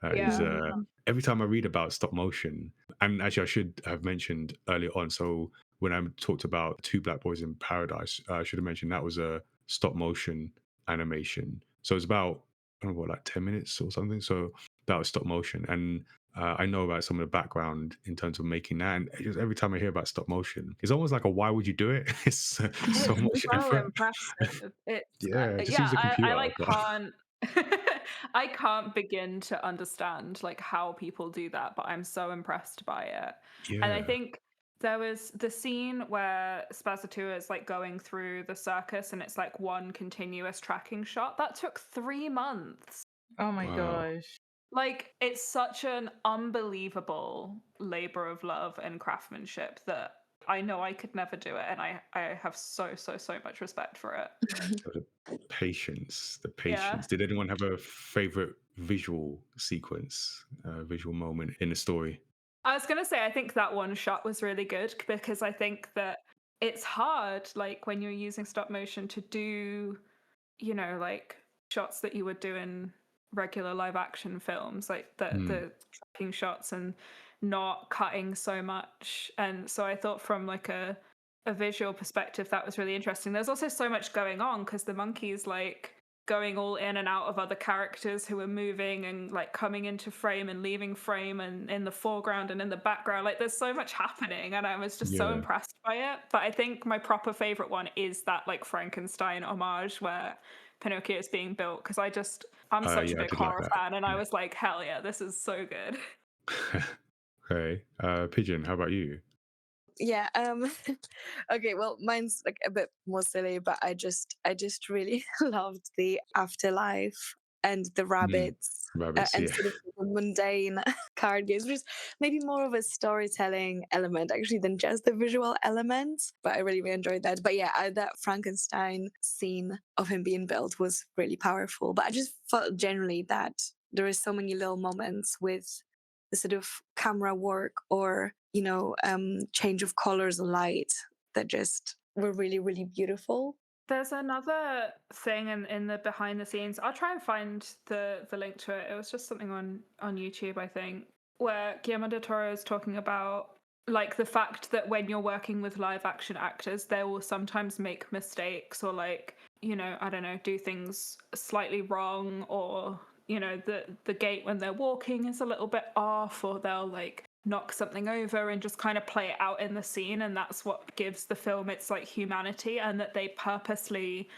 Is Yeah. every time I read about stop motion, and actually I should have mentioned earlier on. So when I talked about Two Black Boys in Paradise, I should have mentioned that was a stop motion animation. So it's about, I don't know what, like 10 minutes or something. So that was stop motion, and I know about some of the background in terms of making that. And just every time I hear about stop motion, it's almost like a why would you do it? It's so It's much so effort. impressive. It's Yeah, just yeah, use a I computer. like But can't I can't begin to understand like how people do that, but I'm so impressed by it. And I yeah, think there was the scene where Spazatua is like going through the circus and it's like one continuous tracking shot. That took 3 months. Oh my wow. gosh. Like, it's such an unbelievable labor of love and craftsmanship that I know I could never do it, and I have so, so, so much respect for it. So the patience, the Yeah. patience. Did anyone have a favorite visual sequence, visual moment in the story? I was gonna say, I think that one shot was really good because I think that it's hard, like, when you're using stop motion to do, like, shots that you would do in regular live action films, like Mm, the tracking shots and not cutting so much. And so I thought from like a visual perspective that was really interesting. There's also so much going on because the monkey's like going all in and out of other characters who are moving and like coming into frame and leaving frame and in the foreground and in the background. Like there's so much happening and I was just so yeah. impressed by it. But I think my proper favorite one is that like Frankenstein homage where Pinocchio is being built because I'm such a Yeah, I big did like horror that. fan and I was like, hell yeah, this is so good. Yeah. Okay. Pigeon, how about you? Yeah, okay, well, mine's like a bit more silly, but I just really loved the afterlife and the rabbits, Rabbits, and yeah. sort of the mundane card games, which is maybe more of a storytelling element actually than just the visual element. But I really, really enjoyed that. But yeah, that Frankenstein scene of him being built was really powerful. But I just felt generally that there are so many little moments with the sort of camera work or change of colors and light that just were really, really beautiful. There's another thing in the behind the scenes. I'll try and find the link to it. It was just something on YouTube, I think, where Guillermo del Toro is talking about like the fact that when you're working with live action actors, they will sometimes make mistakes or like, I don't know, do things slightly wrong, or the gait when they're walking is a little bit off, or they'll like knock something over and just kind of play it out in the scene, and that's what gives the film its like humanity, and that they purposely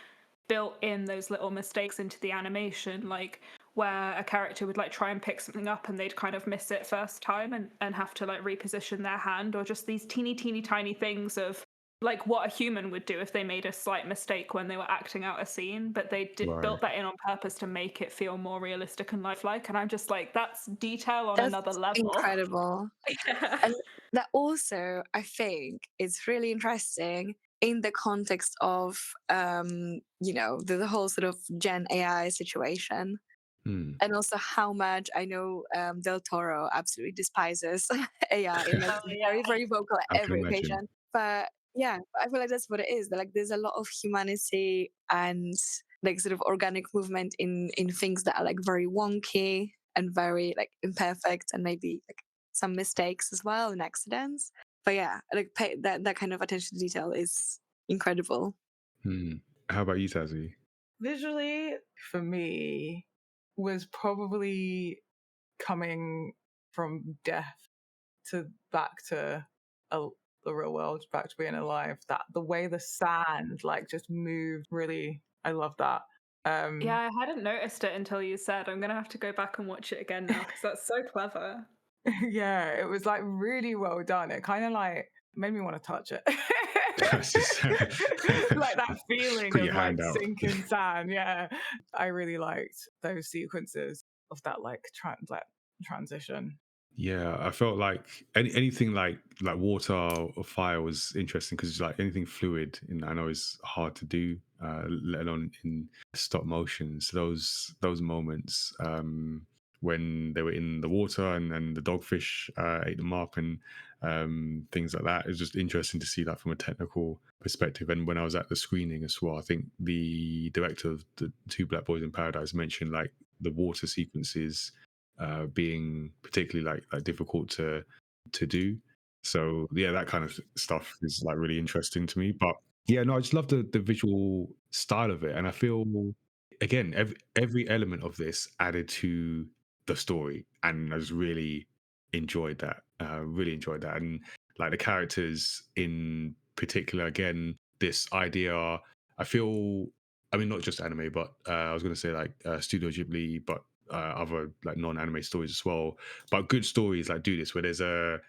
built in those little mistakes into the animation, like where a character would like try and pick something up and they'd kind of miss it first time and have to like reposition their hand, or just these teeny tiny things of like what a human would do if they made a slight mistake when they were acting out a scene, but they built that in on purpose to make it feel more realistic and lifelike. And I'm just like, that's detail on another level. Incredible. Yeah. And that also, I think, is really interesting in the context of, the whole sort of Gen AI situation. And also how much I know Del Toro absolutely despises AI and like very, very vocal at every occasion. But yeah, I feel like that's what it is. Like there's a lot of humanity and like sort of organic movement in things that are like very wonky and very like imperfect, and maybe like some mistakes as well and accidents. But yeah, like that kind of attention to detail is incredible. How about you, Tazziii? Visually, for me, was probably coming from death to back to the real world, back to being alive. That the way the sand like just moved, really, I love that. Yeah, I hadn't noticed it until you said. I'm gonna have to go back and watch it again now because that's so clever. Yeah, it was like really well done. It kind of like made me want to touch it. Like that feeling Put of your like hand out. sinking sand. Yeah, I really liked those sequences of that like transition. Yeah, I felt like anything like water or fire was interesting because like anything fluid, and I know it's hard to do, let alone in stop motion. So those moments when they were in the water and the dogfish ate them up and things like that, it was just interesting to see that from a technical perspective. And when I was at the screening as well, I think the director of the Two Black Boys in Paradise mentioned like the water sequences being particularly like difficult to do. So yeah, that kind of stuff is like really interesting to me. But yeah, no, I just love the visual style of it, and I feel again every element of this added to the story, and I just really enjoyed that. Really enjoyed that, and like the characters in particular. Again, this idea. I feel. I mean, not just anime, but I was going to say like Studio Ghibli, but other like non-anime stories as well. But good stories like do this, where there's a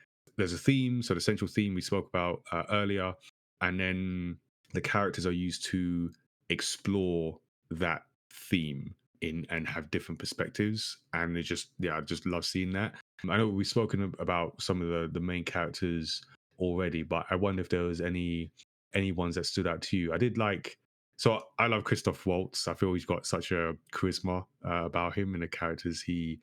theme, so the central theme we spoke about earlier, and then the characters are used to explore that theme in and have different perspectives, and it just I just love seeing that. I know we've spoken about some of the main characters already, but I wonder if there was any ones that stood out to you. I did like. So I love Christoph Waltz. I feel he's got such a charisma about him and the characters he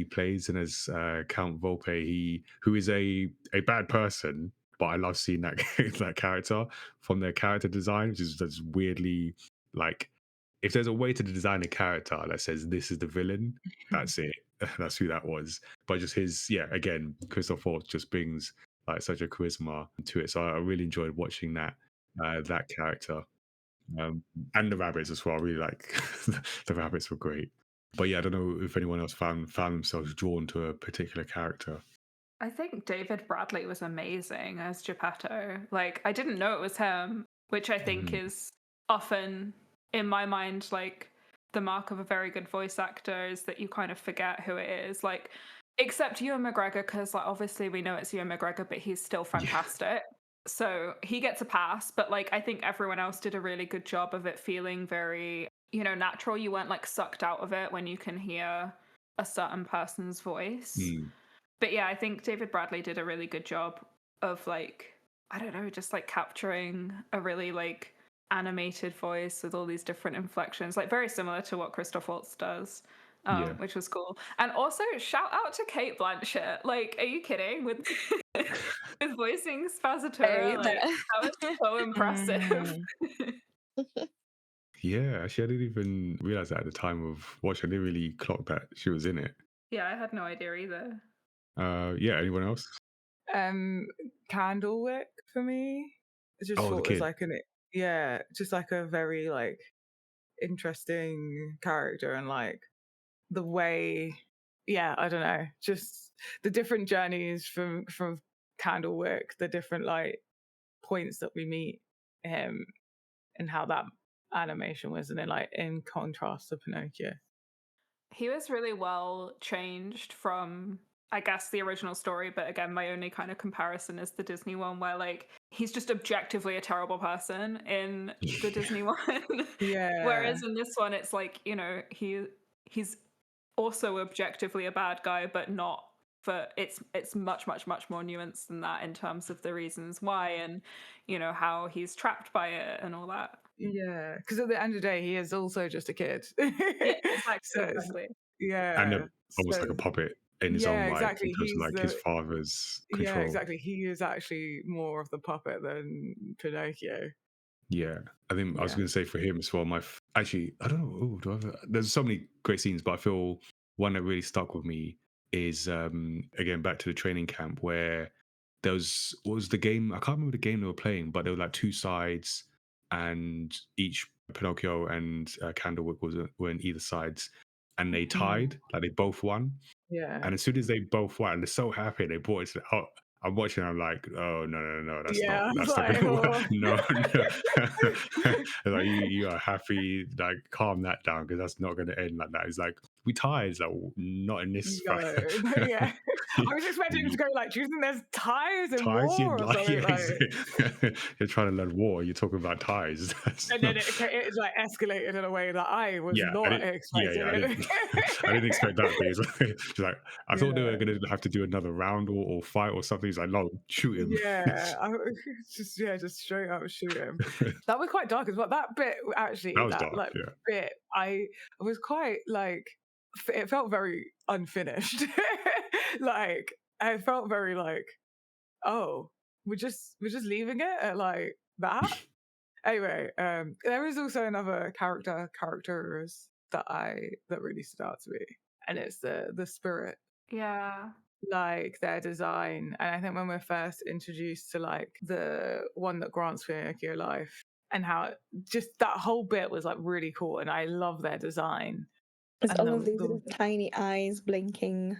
plays. And as Count Volpe, who is a bad person, but I love seeing that that character from their character design, which is just weirdly like, if there's a way to design a character that says this is the villain, that's it. That's who that was. But just his, again, Christoph Waltz just brings like such a charisma to it. So I really enjoyed watching that character. And the rabbits as well. I really like the rabbits were great. But yeah, I don't know if anyone else found themselves drawn to a particular character. I think David Bradley was amazing as Geppetto. Like, I didn't know it was him, which I think is often, in my mind, like the mark of a very good voice actor is that you kind of forget who it is. Like, except Ewan McGregor, because like obviously we know it's Ewan McGregor, but he's still fantastic. So he gets a pass, but like I think everyone else did a really good job of it feeling very, natural. You weren't like sucked out of it when you can hear a certain person's voice. But yeah, I think David Bradley did a really good job of like, I don't know, just like capturing a really like animated voice with all these different inflections, like very similar to what Christoph Waltz does. Yeah. Which was cool. And also shout out to Kate Blanchett. Like, are you kidding? With voicing Spazzatura, like that was so impressive. Yeah, actually, I didn't even realize that at the time of watching. I didn't really clock that she was in it. Yeah, I had no idea either. Yeah, anyone else? Candlewick for me. I just thought it was like just like a very like interesting character, and like the way, I don't know, just the different journeys from Candlewick, the different like points that we meet him, and how that animation was, and then like in contrast to Pinocchio. He was really well changed from, I guess, the original story, but again, my only kind of comparison is the Disney one, where like he's just objectively a terrible person in the Disney one. Yeah. Whereas in this one, it's like, he's also objectively a bad guy, but not for it's much more nuanced than that in terms of the reasons why, and how he's trapped by it and all that. Yeah, because at the end of the day, he is also just a kid. Yeah, exactly. Yeah, and almost like a puppet in his own life, exactly. in terms of like his father's control. Yeah, exactly. He is actually more of the puppet than Pinocchio. Yeah, I think I was going to say for him as well. Actually, I don't know. There's so many great scenes, but I feel one that really stuck with me is again back to the training camp where what was the game? I can't remember the game they were playing, but there were like two sides, and each Pinocchio and Candlewick were in either sides, and they tied, like they both won. Yeah. And as soon as they both won, they're so happy they brought it to the, I'm watching, I'm like, oh, no, that's not going to work. No. Like, you are happy, like, calm that down, because that's not going to end like that. It's like, we tied. It's like, not in this fight. Yeah. I was expecting to go like, do you think there's ties in war? You're trying to learn war, you're talking about ties. And then it's like escalated in a way that I was not expecting. I didn't expect that. It's like, I thought they were going to have to do another round or fight or something. He's like, no, shoot him. Yeah, just straight up shoot him. That was quite dark as well. That bit actually, that was dark, bit, I was quite like, it felt very unfinished. Like, I felt very like, oh, we're just leaving it at like that. Anyway, there is also another characters that really stood out to me, and it's the spirit. Yeah. Like their design. And I think when we're first introduced to like the one that grants Pinocchio life, and how just that whole bit was like really cool, and I love their design. It's all of these little tiny eyes blinking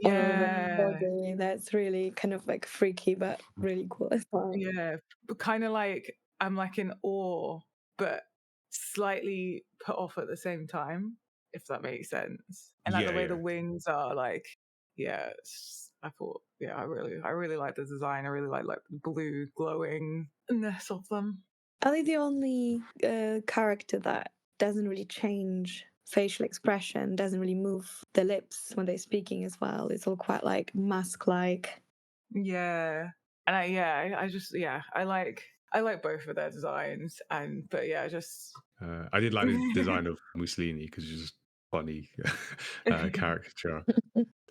all over the body. That's really kind of like freaky, but really cool as well. Yeah, but kind of like I'm like in awe, but slightly put off at the same time, if that makes sense. And like the way the wings are, like, I thought, I really like the design. I really like the blue glowingness of them. Are they the only character that doesn't really change facial expression, doesn't really move the lips when they're speaking as well? It's all quite like mask-like. Yeah, and I like both of their designs, but I did like the design of Mussolini because it's just funny caricature.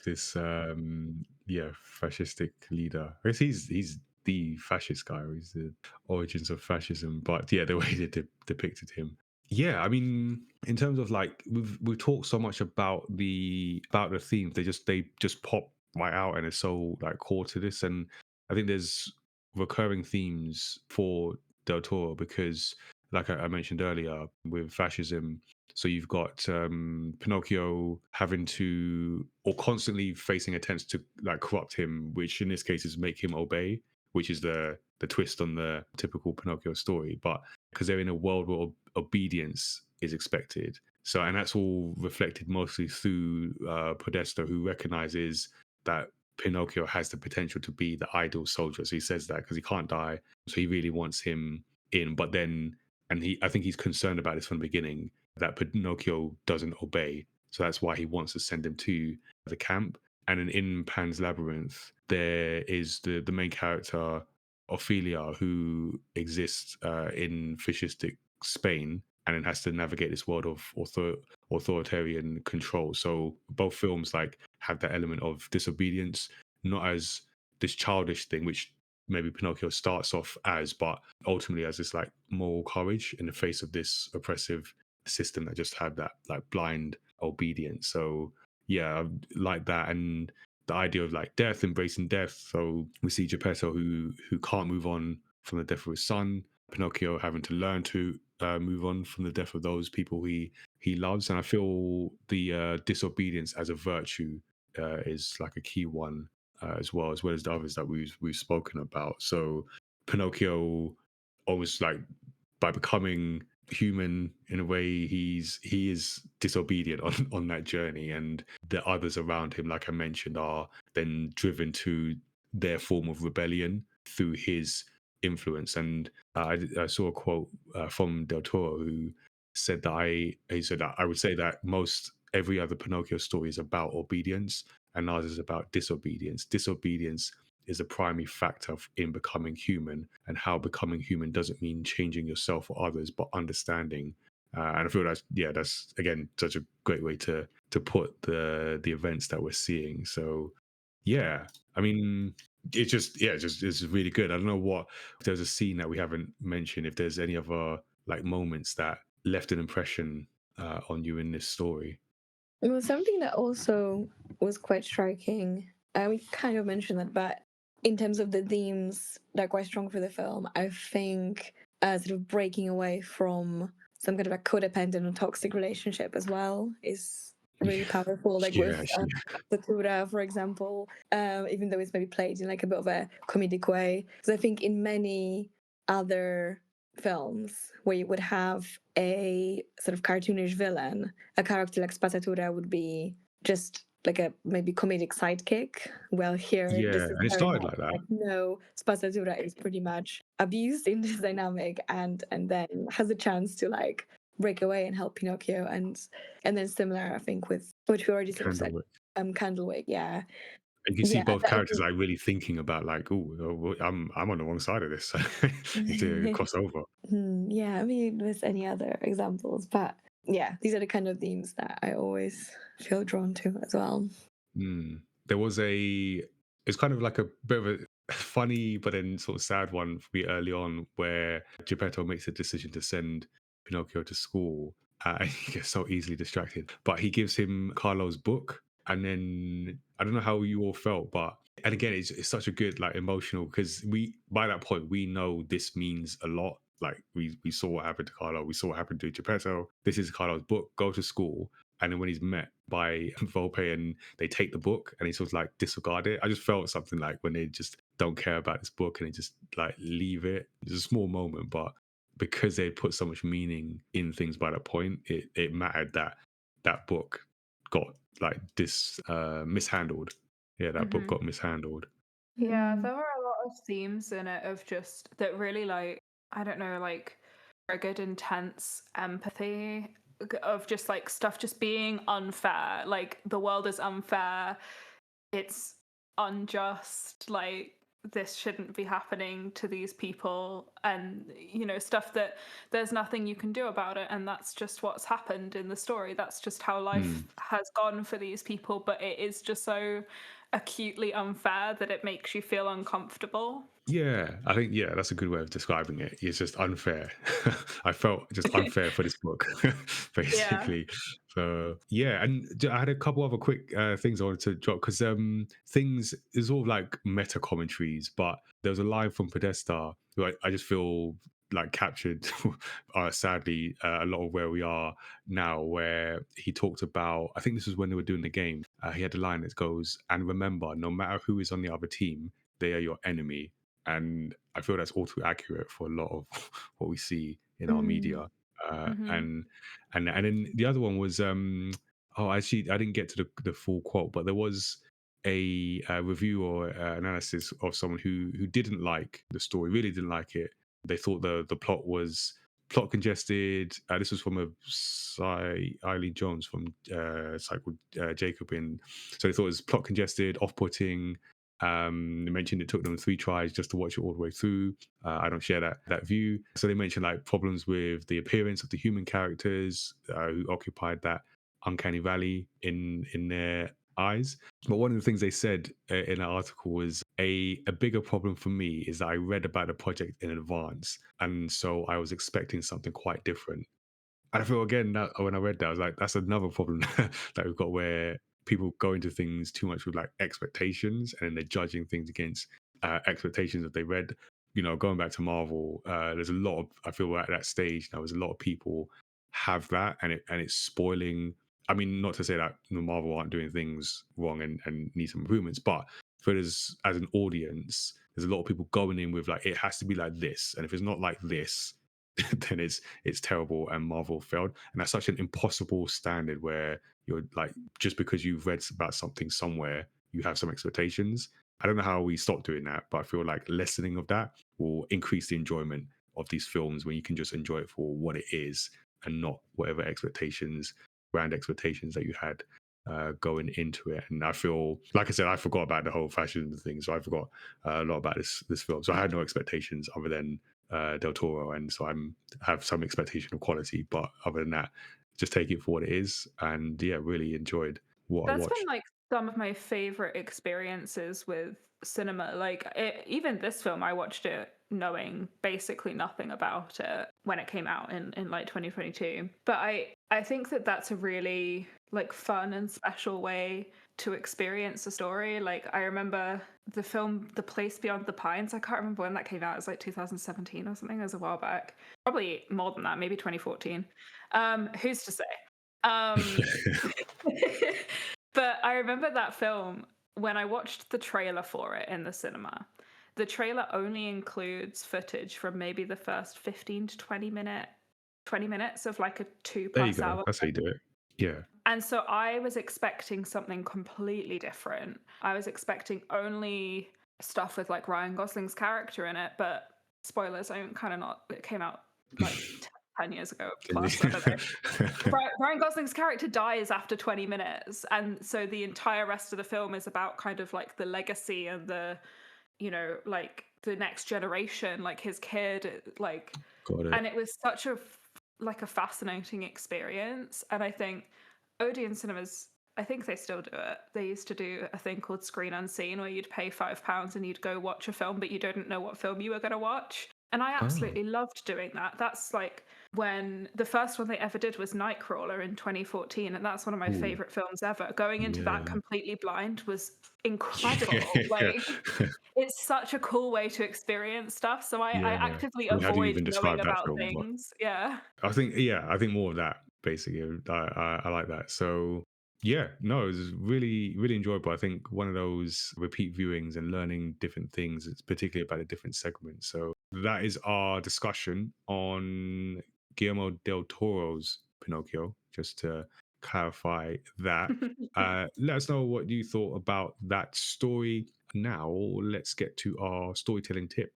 This fascistic leader. I guess he's the fascist guy. He's the origins of fascism, but the way they depicted him. Yeah, I mean, in terms of like we've talked so much about the themes, they just pop right out, and it's so like core to this. And I think there's recurring themes for Del Toro because, like I mentioned earlier, with fascism. So you've got Pinocchio having to, or constantly facing attempts to like corrupt him, which in this case is make him obey, which is the twist on the typical Pinocchio story. But because they're in a world where obedience is expected. So, and that's all reflected mostly through Podesta, who recognizes that Pinocchio has the potential to be the ideal soldier. So he says that because he can't die. So he really wants him in. But then, I think he's concerned about this from the beginning, that Pinocchio doesn't obey. So that's why he wants to send him to the camp. And then in Pan's Labyrinth, there is the main character, Ophelia, who exists in fascistic Spain and then has to navigate this world of authoritarian control. So both films like have that element of disobedience, not as this childish thing, which maybe Pinocchio starts off as, but ultimately as this like moral courage in the face of this oppressive system that just had that like blind obedience. So yeah, I like that. And the idea of like death, embracing death. So we see Geppetto who can't move on from the death of his son, Pinocchio having to learn to move on from the death of those people he loves. And I feel the disobedience as a virtue is like a key one as well as the others that we've spoken about. So Pinocchio almost like by becoming human in a way, he is disobedient on that journey, and the others around him, like I mentioned, are then driven to their form of rebellion through his influence. And I saw a quote from Del Toro who said that he said that I would say that most every other Pinocchio story is about obedience, and ours is about disobedience. Disobedience is a primary factor in becoming human, and how becoming human doesn't mean changing yourself or others, but understanding. And I feel that's again such a great way to put the events that we're seeing. So yeah, I mean, it's really good. I don't know what if there's a scene that we haven't mentioned. If there's any other like moments that left an impression on you in this story. It was something that also was quite striking. We kind of mentioned that, but in terms of the themes that are quite strong for the film, I think sort of breaking away from some kind of a codependent or toxic relationship as well is really powerful. Like with Satura, for example, even though it's maybe played in like a bit of a comedic way. Because I think in many other films where you would have a sort of cartoonish villain, a character like Spazzatura would be just like a maybe comedic sidekick. Well, here this is And it very started much like that. like no, Spazzatura is pretty much abused in this dynamic, and then has a chance to like break away and help Pinocchio, and then similar I think with which we already sort of said, Candlewick, yeah. You can see both characters like really thinking about like, oh, I'm on the wrong side of this. Need to cross over. Yeah, I mean, there's any other examples, but yeah, these are the kind of themes that I always feel drawn to as well. There was it's kind of like a bit of a funny but then sort of sad one for me early on, where Geppetto makes a decision to send Pinocchio to school. And he gets so easily distracted, but he gives him Carlo's book, and then I don't know how you all felt, but and again, it's such a good like emotional, because we by that point we know this means a lot. Like we saw what happened to Carlo, we saw what happened to Geppetto. This is Carlo's book. Go to school. And then when he's met by Volpe and they take the book and he sort of like disregard it, I just felt something like when they just don't care about this book and they just like leave it. It's a small moment, but because they put so much meaning in things by that point, it mattered that that book got like mishandled. Yeah, that book got mishandled. Yeah, there were a lot of themes in it of just that really like, I don't know, like triggered intense empathy of just like stuff just being unfair. Like the world is unfair. It's unjust. Like this shouldn't be happening to these people, and stuff that there's nothing you can do about it, and that's just what's happened in the story. That's just how life has gone for these people, but it is just so acutely unfair that it makes you feel uncomfortable. Yeah, I think that's a good way of describing it. It's just unfair. I felt just unfair for this book, basically. So yeah, and I had a couple other quick things I wanted to drop, because things is all like meta commentaries, but there was a line from Podesta who I just feel like captured, sadly, a lot of where we are now, where he talked about, I think this was when they were doing the game. He had a line that goes, "And remember, no matter who is on the other team, they are your enemy." And I feel that's all too accurate for a lot of what we see in our media. And then the other one was actually I didn't get to the full quote, but there was a review or analysis of someone who didn't like the story, really didn't like it. They thought the plot was plot congested. This was from a Eileen Jones from a site called Jacobin. So they thought it was plot congested, off-putting. They mentioned it took them 3 tries just to watch it all the way through. I don't share that view. So they mentioned like problems with the appearance of the human characters who occupied that uncanny valley in their eyes. But one of the things they said in that article was a bigger problem for me is that I read about the project in advance, and so I was expecting something quite different. And I feel again that when I read that, I was like, that's another problem that we've got where people go into things too much with like expectations, and then they're judging things against expectations that they read. You know, going back to Marvel, there's a lot of, I feel at that stage now, there's a lot of people have that, and it's spoiling. I mean, not to say that Marvel aren't doing things wrong and need some improvements, but for us as an audience, there's a lot of people going in with like, it has to be like this, and if it's not like this, then it's terrible, and Marvel failed. And that's such an impossible standard where you're like, just because you've read about something somewhere, you have some expectations. I don't know how we stop doing that, but I feel like lessening of that will increase the enjoyment of these films when you can just enjoy it for what it is and not whatever expectations, grand expectations that you had going into it. And I feel, like I said, I forgot about the whole fashion thing, so I forgot a lot about this film. So I had no expectations other than Del Toro, and so have some expectation of quality, but other than that, just take it for what it is. And yeah, really enjoyed what I That's been watched. like some of my favorite experiences with cinema. Like even this film, I watched it knowing basically nothing about it when it came out in like 2022. But I think that that's a really like fun and special way to experience a story. Like I remember the film The Place Beyond the Pines. I can't remember when that came out. It was like 2017 or something. It was a while back. Probably more than that, maybe 2014. Who's to say? Um, but I remember that film when I watched the trailer for it in the cinema. The trailer only includes footage from maybe the first 15 to 20 minutes of like a 2+ There you go. hour. That's how you do it. Yeah. And so I was expecting something completely different. I was expecting only stuff with like Ryan Gosling's character in it, but spoilers, I'm kind of not, it came out like 10 years ago plus, I don't know. Ryan Gosling's character dies after 20 minutes, and so the entire rest of the film is about kind of like the legacy and the, you know, like the next generation, like his kid, like, and it was such a like a fascinating experience. And I think Odeon cinemas, I think they still do it. They used to do a thing called Screen Unseen, where you'd pay £5 and you'd go watch a film, but you didn't know what film you were going to watch. And I absolutely loved doing that. That's like when the first one they ever did was Nightcrawler in 2014, and that's one of my favorite films ever. Going into that completely blind was incredible. Like it's such a cool way to experience stuff. So I actively I mean, how do you avoid even knowing describe that about film? things. Yeah. I think more of that basically. I like that. So yeah, no, it was really, really enjoyable. I think one of those repeat viewings and learning different things, it's particularly about a different segment. So that is our discussion on Guillermo del Toro's Pinocchio, just to clarify that. Let us know what you thought about that story. Now let's get to our storytelling tip.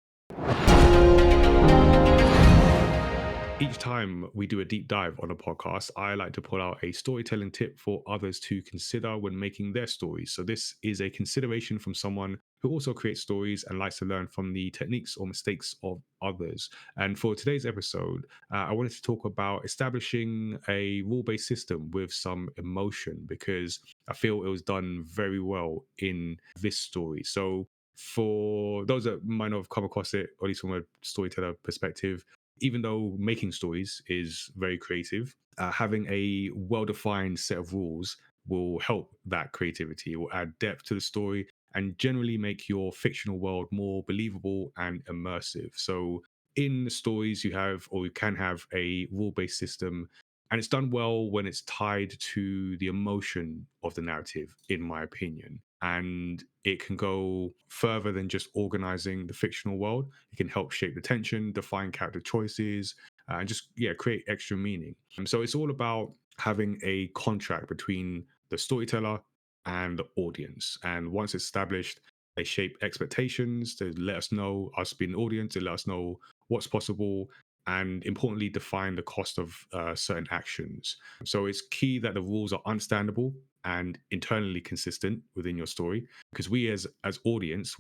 Each time we do a deep dive on a podcast, I like to pull out a storytelling tip for others to consider when making their stories. So this is a consideration from someone who also creates stories and likes to learn from the techniques or mistakes of others. And for today's episode, I wanted to talk about establishing a rule-based system with some emotion, because I feel it was done very well in this story. So for those that might not have come across it, or at least from a storyteller perspective, even though making stories is very creative, having a well-defined set of rules will help that creativity. It will add depth to the story and generally make your fictional world more believable and immersive. So in the stories you have, or you can have, a rule-based system, and it's done well when it's tied to the emotion of the narrative, in my opinion. And it can go further than just organizing the fictional world. It can help shape the tension, define character choices, and just create extra meaning. So it's all about having a contract between the storyteller and the audience. And once established, they shape expectations to let us know, us being the audience, to let us know what's possible, and importantly, define the cost of certain actions. So it's key that the rules are understandable and internally consistent within your story, because we as audiences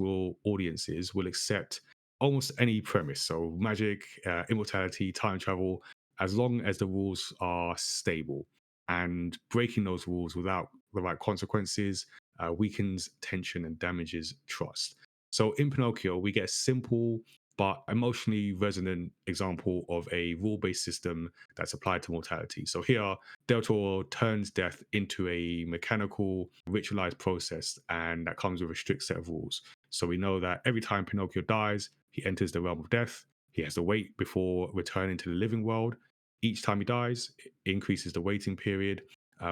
will accept almost any premise. So magic, immortality, time travel, as long as the rules are stable. And breaking those rules without the right consequences weakens tension and damages trust. So in Pinocchio, we get a simple but emotionally resonant example of a rule-based system that's applied to mortality. So here, Del Toro turns death into a mechanical, ritualized process, and that comes with a strict set of rules. So we know that every time Pinocchio dies, he enters the realm of death. He has to wait before returning to the living world. Each time he dies, it increases the waiting period,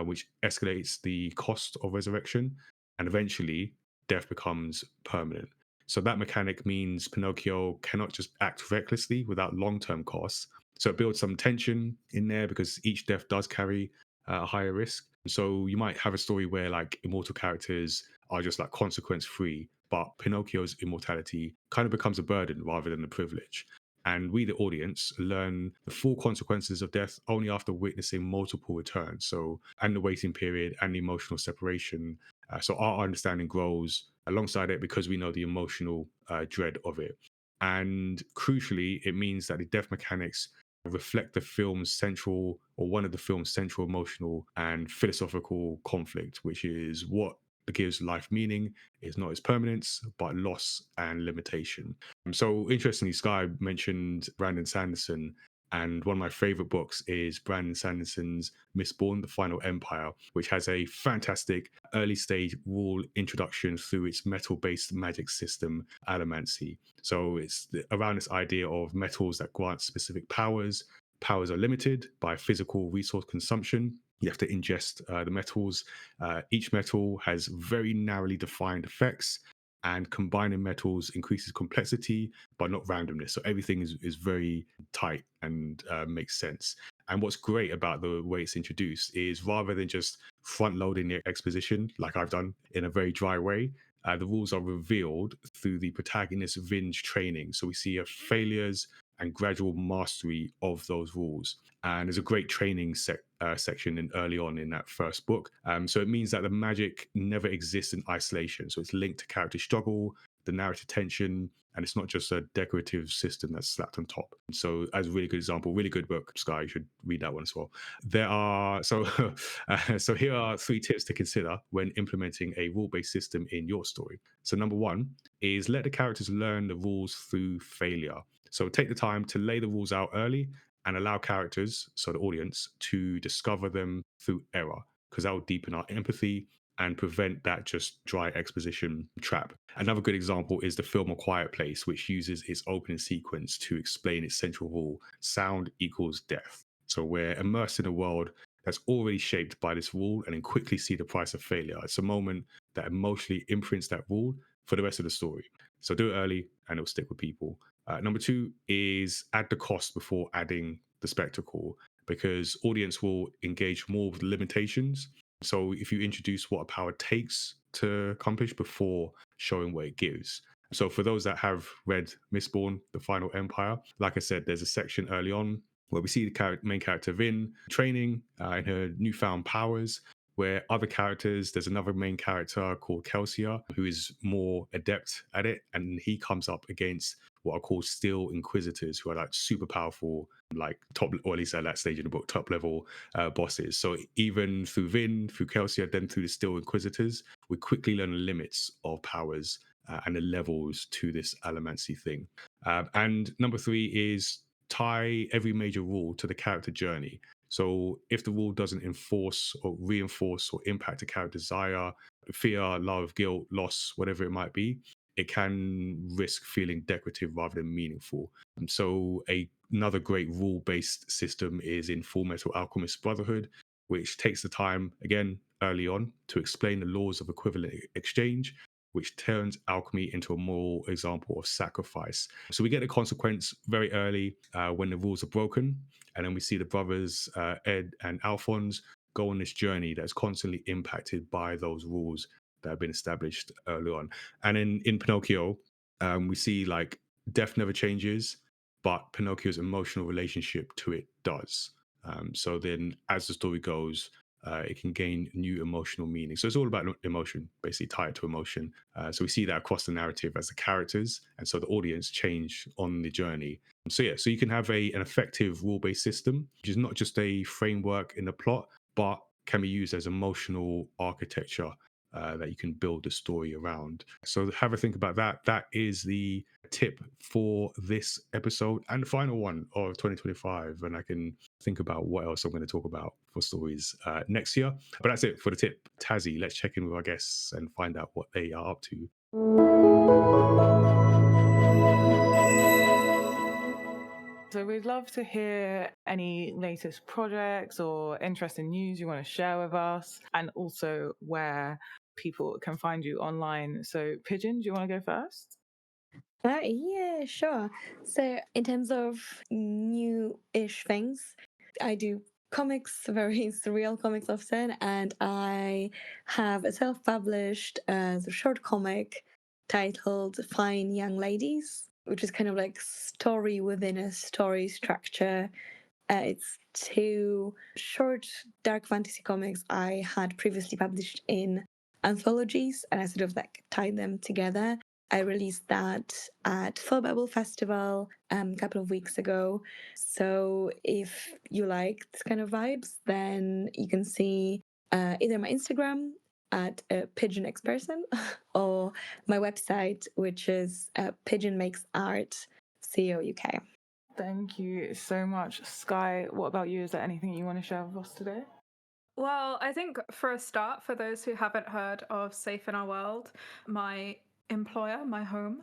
which escalates the cost of resurrection, and eventually, death becomes permanent. So that mechanic means Pinocchio cannot just act recklessly without long-term costs. So it builds some tension in there because each death does carry a higher risk. So you might have a story where like immortal characters are just like consequence free, but Pinocchio's immortality kind of becomes a burden rather than a privilege. And we, the audience, learn the full consequences of death only after witnessing multiple returns. So, and the waiting period and the emotional separation. So our understanding grows alongside it because we know the emotional dread of it. And crucially, it means that the death mechanics reflect the film's central, or one of the film's central emotional and philosophical conflict, which is what gives life meaning is not its permanence, but loss and limitation. So interestingly, Sky mentioned Brandon Sanderson, and one of my favorite books is Brandon Sanderson's Mistborn, The Final Empire, which has a fantastic early stage rule introduction through its metal-based magic system, Allomancy. So it's around this idea of metals that grant specific powers. Powers are limited by physical resource consumption. You have to ingest the metals. Each metal has very narrowly defined effects, and combining metals increases complexity, but not randomness. So everything is very tight and makes sense. And what's great about the way it's introduced is rather than just front loading the exposition, like I've done in a very dry way, the rules are revealed through the protagonist's Vinge training. So we see failures and gradual mastery of those rules. And there's a great training section in early on in that first book. So it means that the magic never exists in isolation. So it's linked to character struggle, the narrative tension, and it's not just a decorative system that's slapped on top. So as a really good example, really good book, Sky, you should read that one as well. There are, so here are 3 tips to consider when implementing a rule-based system in your story. So number 1 is let the characters learn the rules through failure. So take the time to lay the rules out early and allow characters, so the audience, to discover them through error, because that will deepen our empathy and prevent that just dry exposition trap. Another good example is the film A Quiet Place, which uses its opening sequence to explain its central rule: sound equals death. So we're immersed in a world that's already shaped by this rule and then quickly see the price of failure. It's a moment that emotionally imprints that rule for the rest of the story. So do it early and it'll stick with people. Number 2 is add the cost before adding the spectacle, because audience will engage more with limitations. So if you introduce what a power takes to accomplish before showing what it gives. So for those that have read Mistborn, The Final Empire, like I said, there's a section early on where we see the main character Vin training in her newfound powers, where other characters, there's another main character called Kelsia, who is more adept at it, and he comes up against what are called Steel Inquisitors, who are like super powerful, like top, or at least at that stage in the book, top level bosses. So even through Vin, through Kelsia, then through the Steel Inquisitors, we quickly learn the limits of powers and the levels to this allomancy thing. And number 3 is tie every major rule to the character journey. So if the rule doesn't enforce or reinforce or impact a character's desire, fear, love, guilt, loss, whatever it might be, it can risk feeling decorative rather than meaningful. And so another great rule-based system is in Full Metal Alchemist Brotherhood, which takes the time, again, early on, to explain the laws of equivalent exchange, which turns alchemy into a moral example of sacrifice. So we get the consequence very early when the rules are broken. And then we see the brothers, Ed and Alphonse, go on this journey that's constantly impacted by those rules that have been established early on. And in Pinocchio, we see like death never changes, but Pinocchio's emotional relationship to it does. So then, as the story goes, it can gain new emotional meaning. So it's all about emotion, basically tied to emotion. So we see that across the narrative as the characters, and so the audience change on the journey. So yeah, so you can have an effective rule-based system, which is not just a framework in the plot, but can be used as emotional architecture that you can build the story around. So have a think about that. That is the tip for this episode and the final one of 2025. And I can think about what else I'm going to talk about for stories next year. But that's it for the tip. Tazziii, let's check in with our guests and find out what they are up to. So we'd love to hear any latest projects or interesting news you want to share with us, and also where people can find you online. So Pigeon, do you want to go first? Yeah, sure. So, in terms of new-ish things, I do comics, very surreal comics often, and I have a self-published short comic titled Fine Young Ladies, which is kind of like story within a story structure. It's two short dark fantasy comics I had previously published in anthologies, and I sort of like tied them together. I released that at Bubble Festival a couple of weeks ago. So if you like this kind of vibes, then you can see either my Instagram at Pigeon X Person or my website, which is Pigeon Makes Art co.uk. Thank you so much. Sky, what about you? Is there anything you want to share with us today? Well, I think for a start, for those who haven't heard of Safe in Our World, my employer, my home,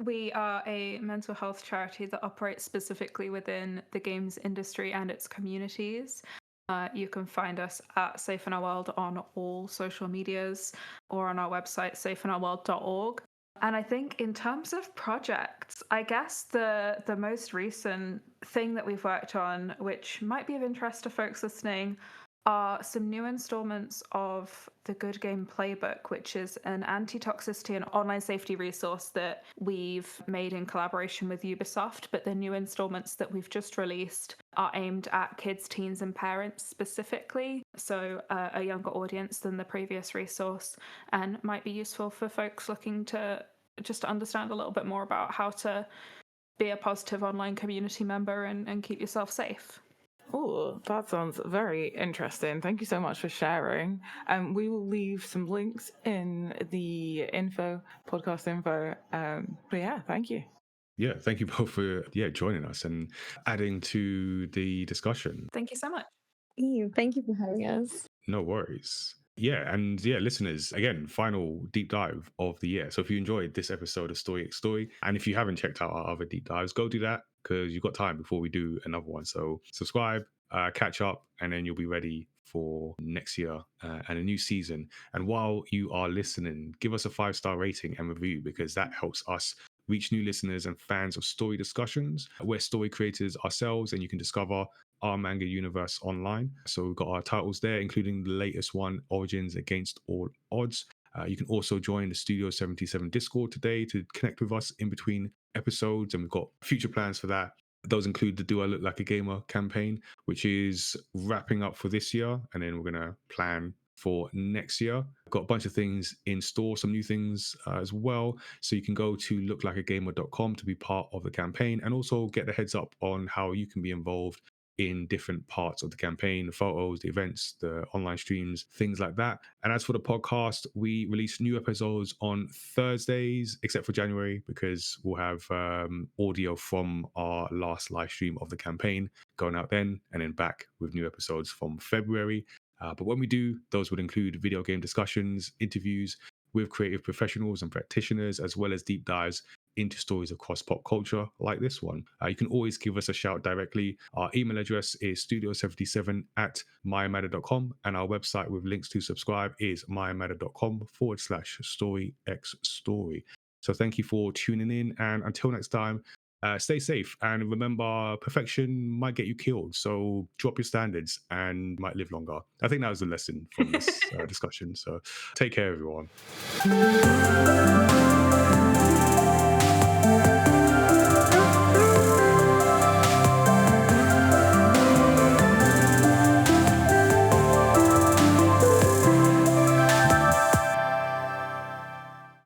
we are a mental health charity that operates specifically within the games industry and its communities. You can find us at Safe in Our World on all social medias or on our website, safeinourworld.org. And I think in terms of projects, I guess the most recent thing that we've worked on, which might be of interest to folks listening, are some new installments of the Good Game Playbook, which is an anti-toxicity and online safety resource that we've made in collaboration with Ubisoft. But the new installments that we've just released are aimed at kids, teens, and parents specifically, so a younger audience than the previous resource, and might be useful for folks looking to just understand a little bit more about how to be a positive online community member and keep yourself safe. Oh, that sounds very interesting. Thank you so much for sharing. We will leave some links in the podcast info. But yeah, thank you. Yeah, thank you both for joining us and adding to the discussion. Thank you so much. Thank you for having us. No worries. Yeah, and listeners, again, final deep dive of the year. So if you enjoyed this episode of Story X Story, and if you haven't checked out our other deep dives, go do that because you've got time before we do another one. So subscribe, catch up, and then you'll be ready for next year and a new season. And while you are listening, give us a 5-star rating and review because that helps us reach new listeners and fans of story discussions. We're story creators ourselves, and you can discover our manga universe online. So we've got our titles there, including the latest one, Origins Against All Odds. You can also join the Studio 77 Discord today to connect with us in between episodes, and we've got future plans for that. Those include the Do I Look Like a Gamer campaign, which is wrapping up for this year, and then we're going to plan for next year. Got a bunch of things in store, some new things as well. So you can go to looklikeagamer.com to be part of the campaign and also get the heads up on how you can be involved in different parts of the campaign, the photos, the events, the online streams, things like that. And as for the podcast, we release new episodes on Thursdays, except for January, because we'll have audio from our last live stream of the campaign going out then, and then back with new episodes from February. But when we do, those would include video game discussions, interviews with creative professionals and practitioners, as well as deep dives into stories across pop culture like this one. You can always give us a shout directly. Our email address is studio77@myamatter.com, and our website with links to subscribe is myamatter.com/storyxstory. So thank you for tuning in, and until next time, Stay safe, and remember, perfection might get you killed. So drop your standards and might live longer. I think that was the lesson from this discussion. So take care, everyone.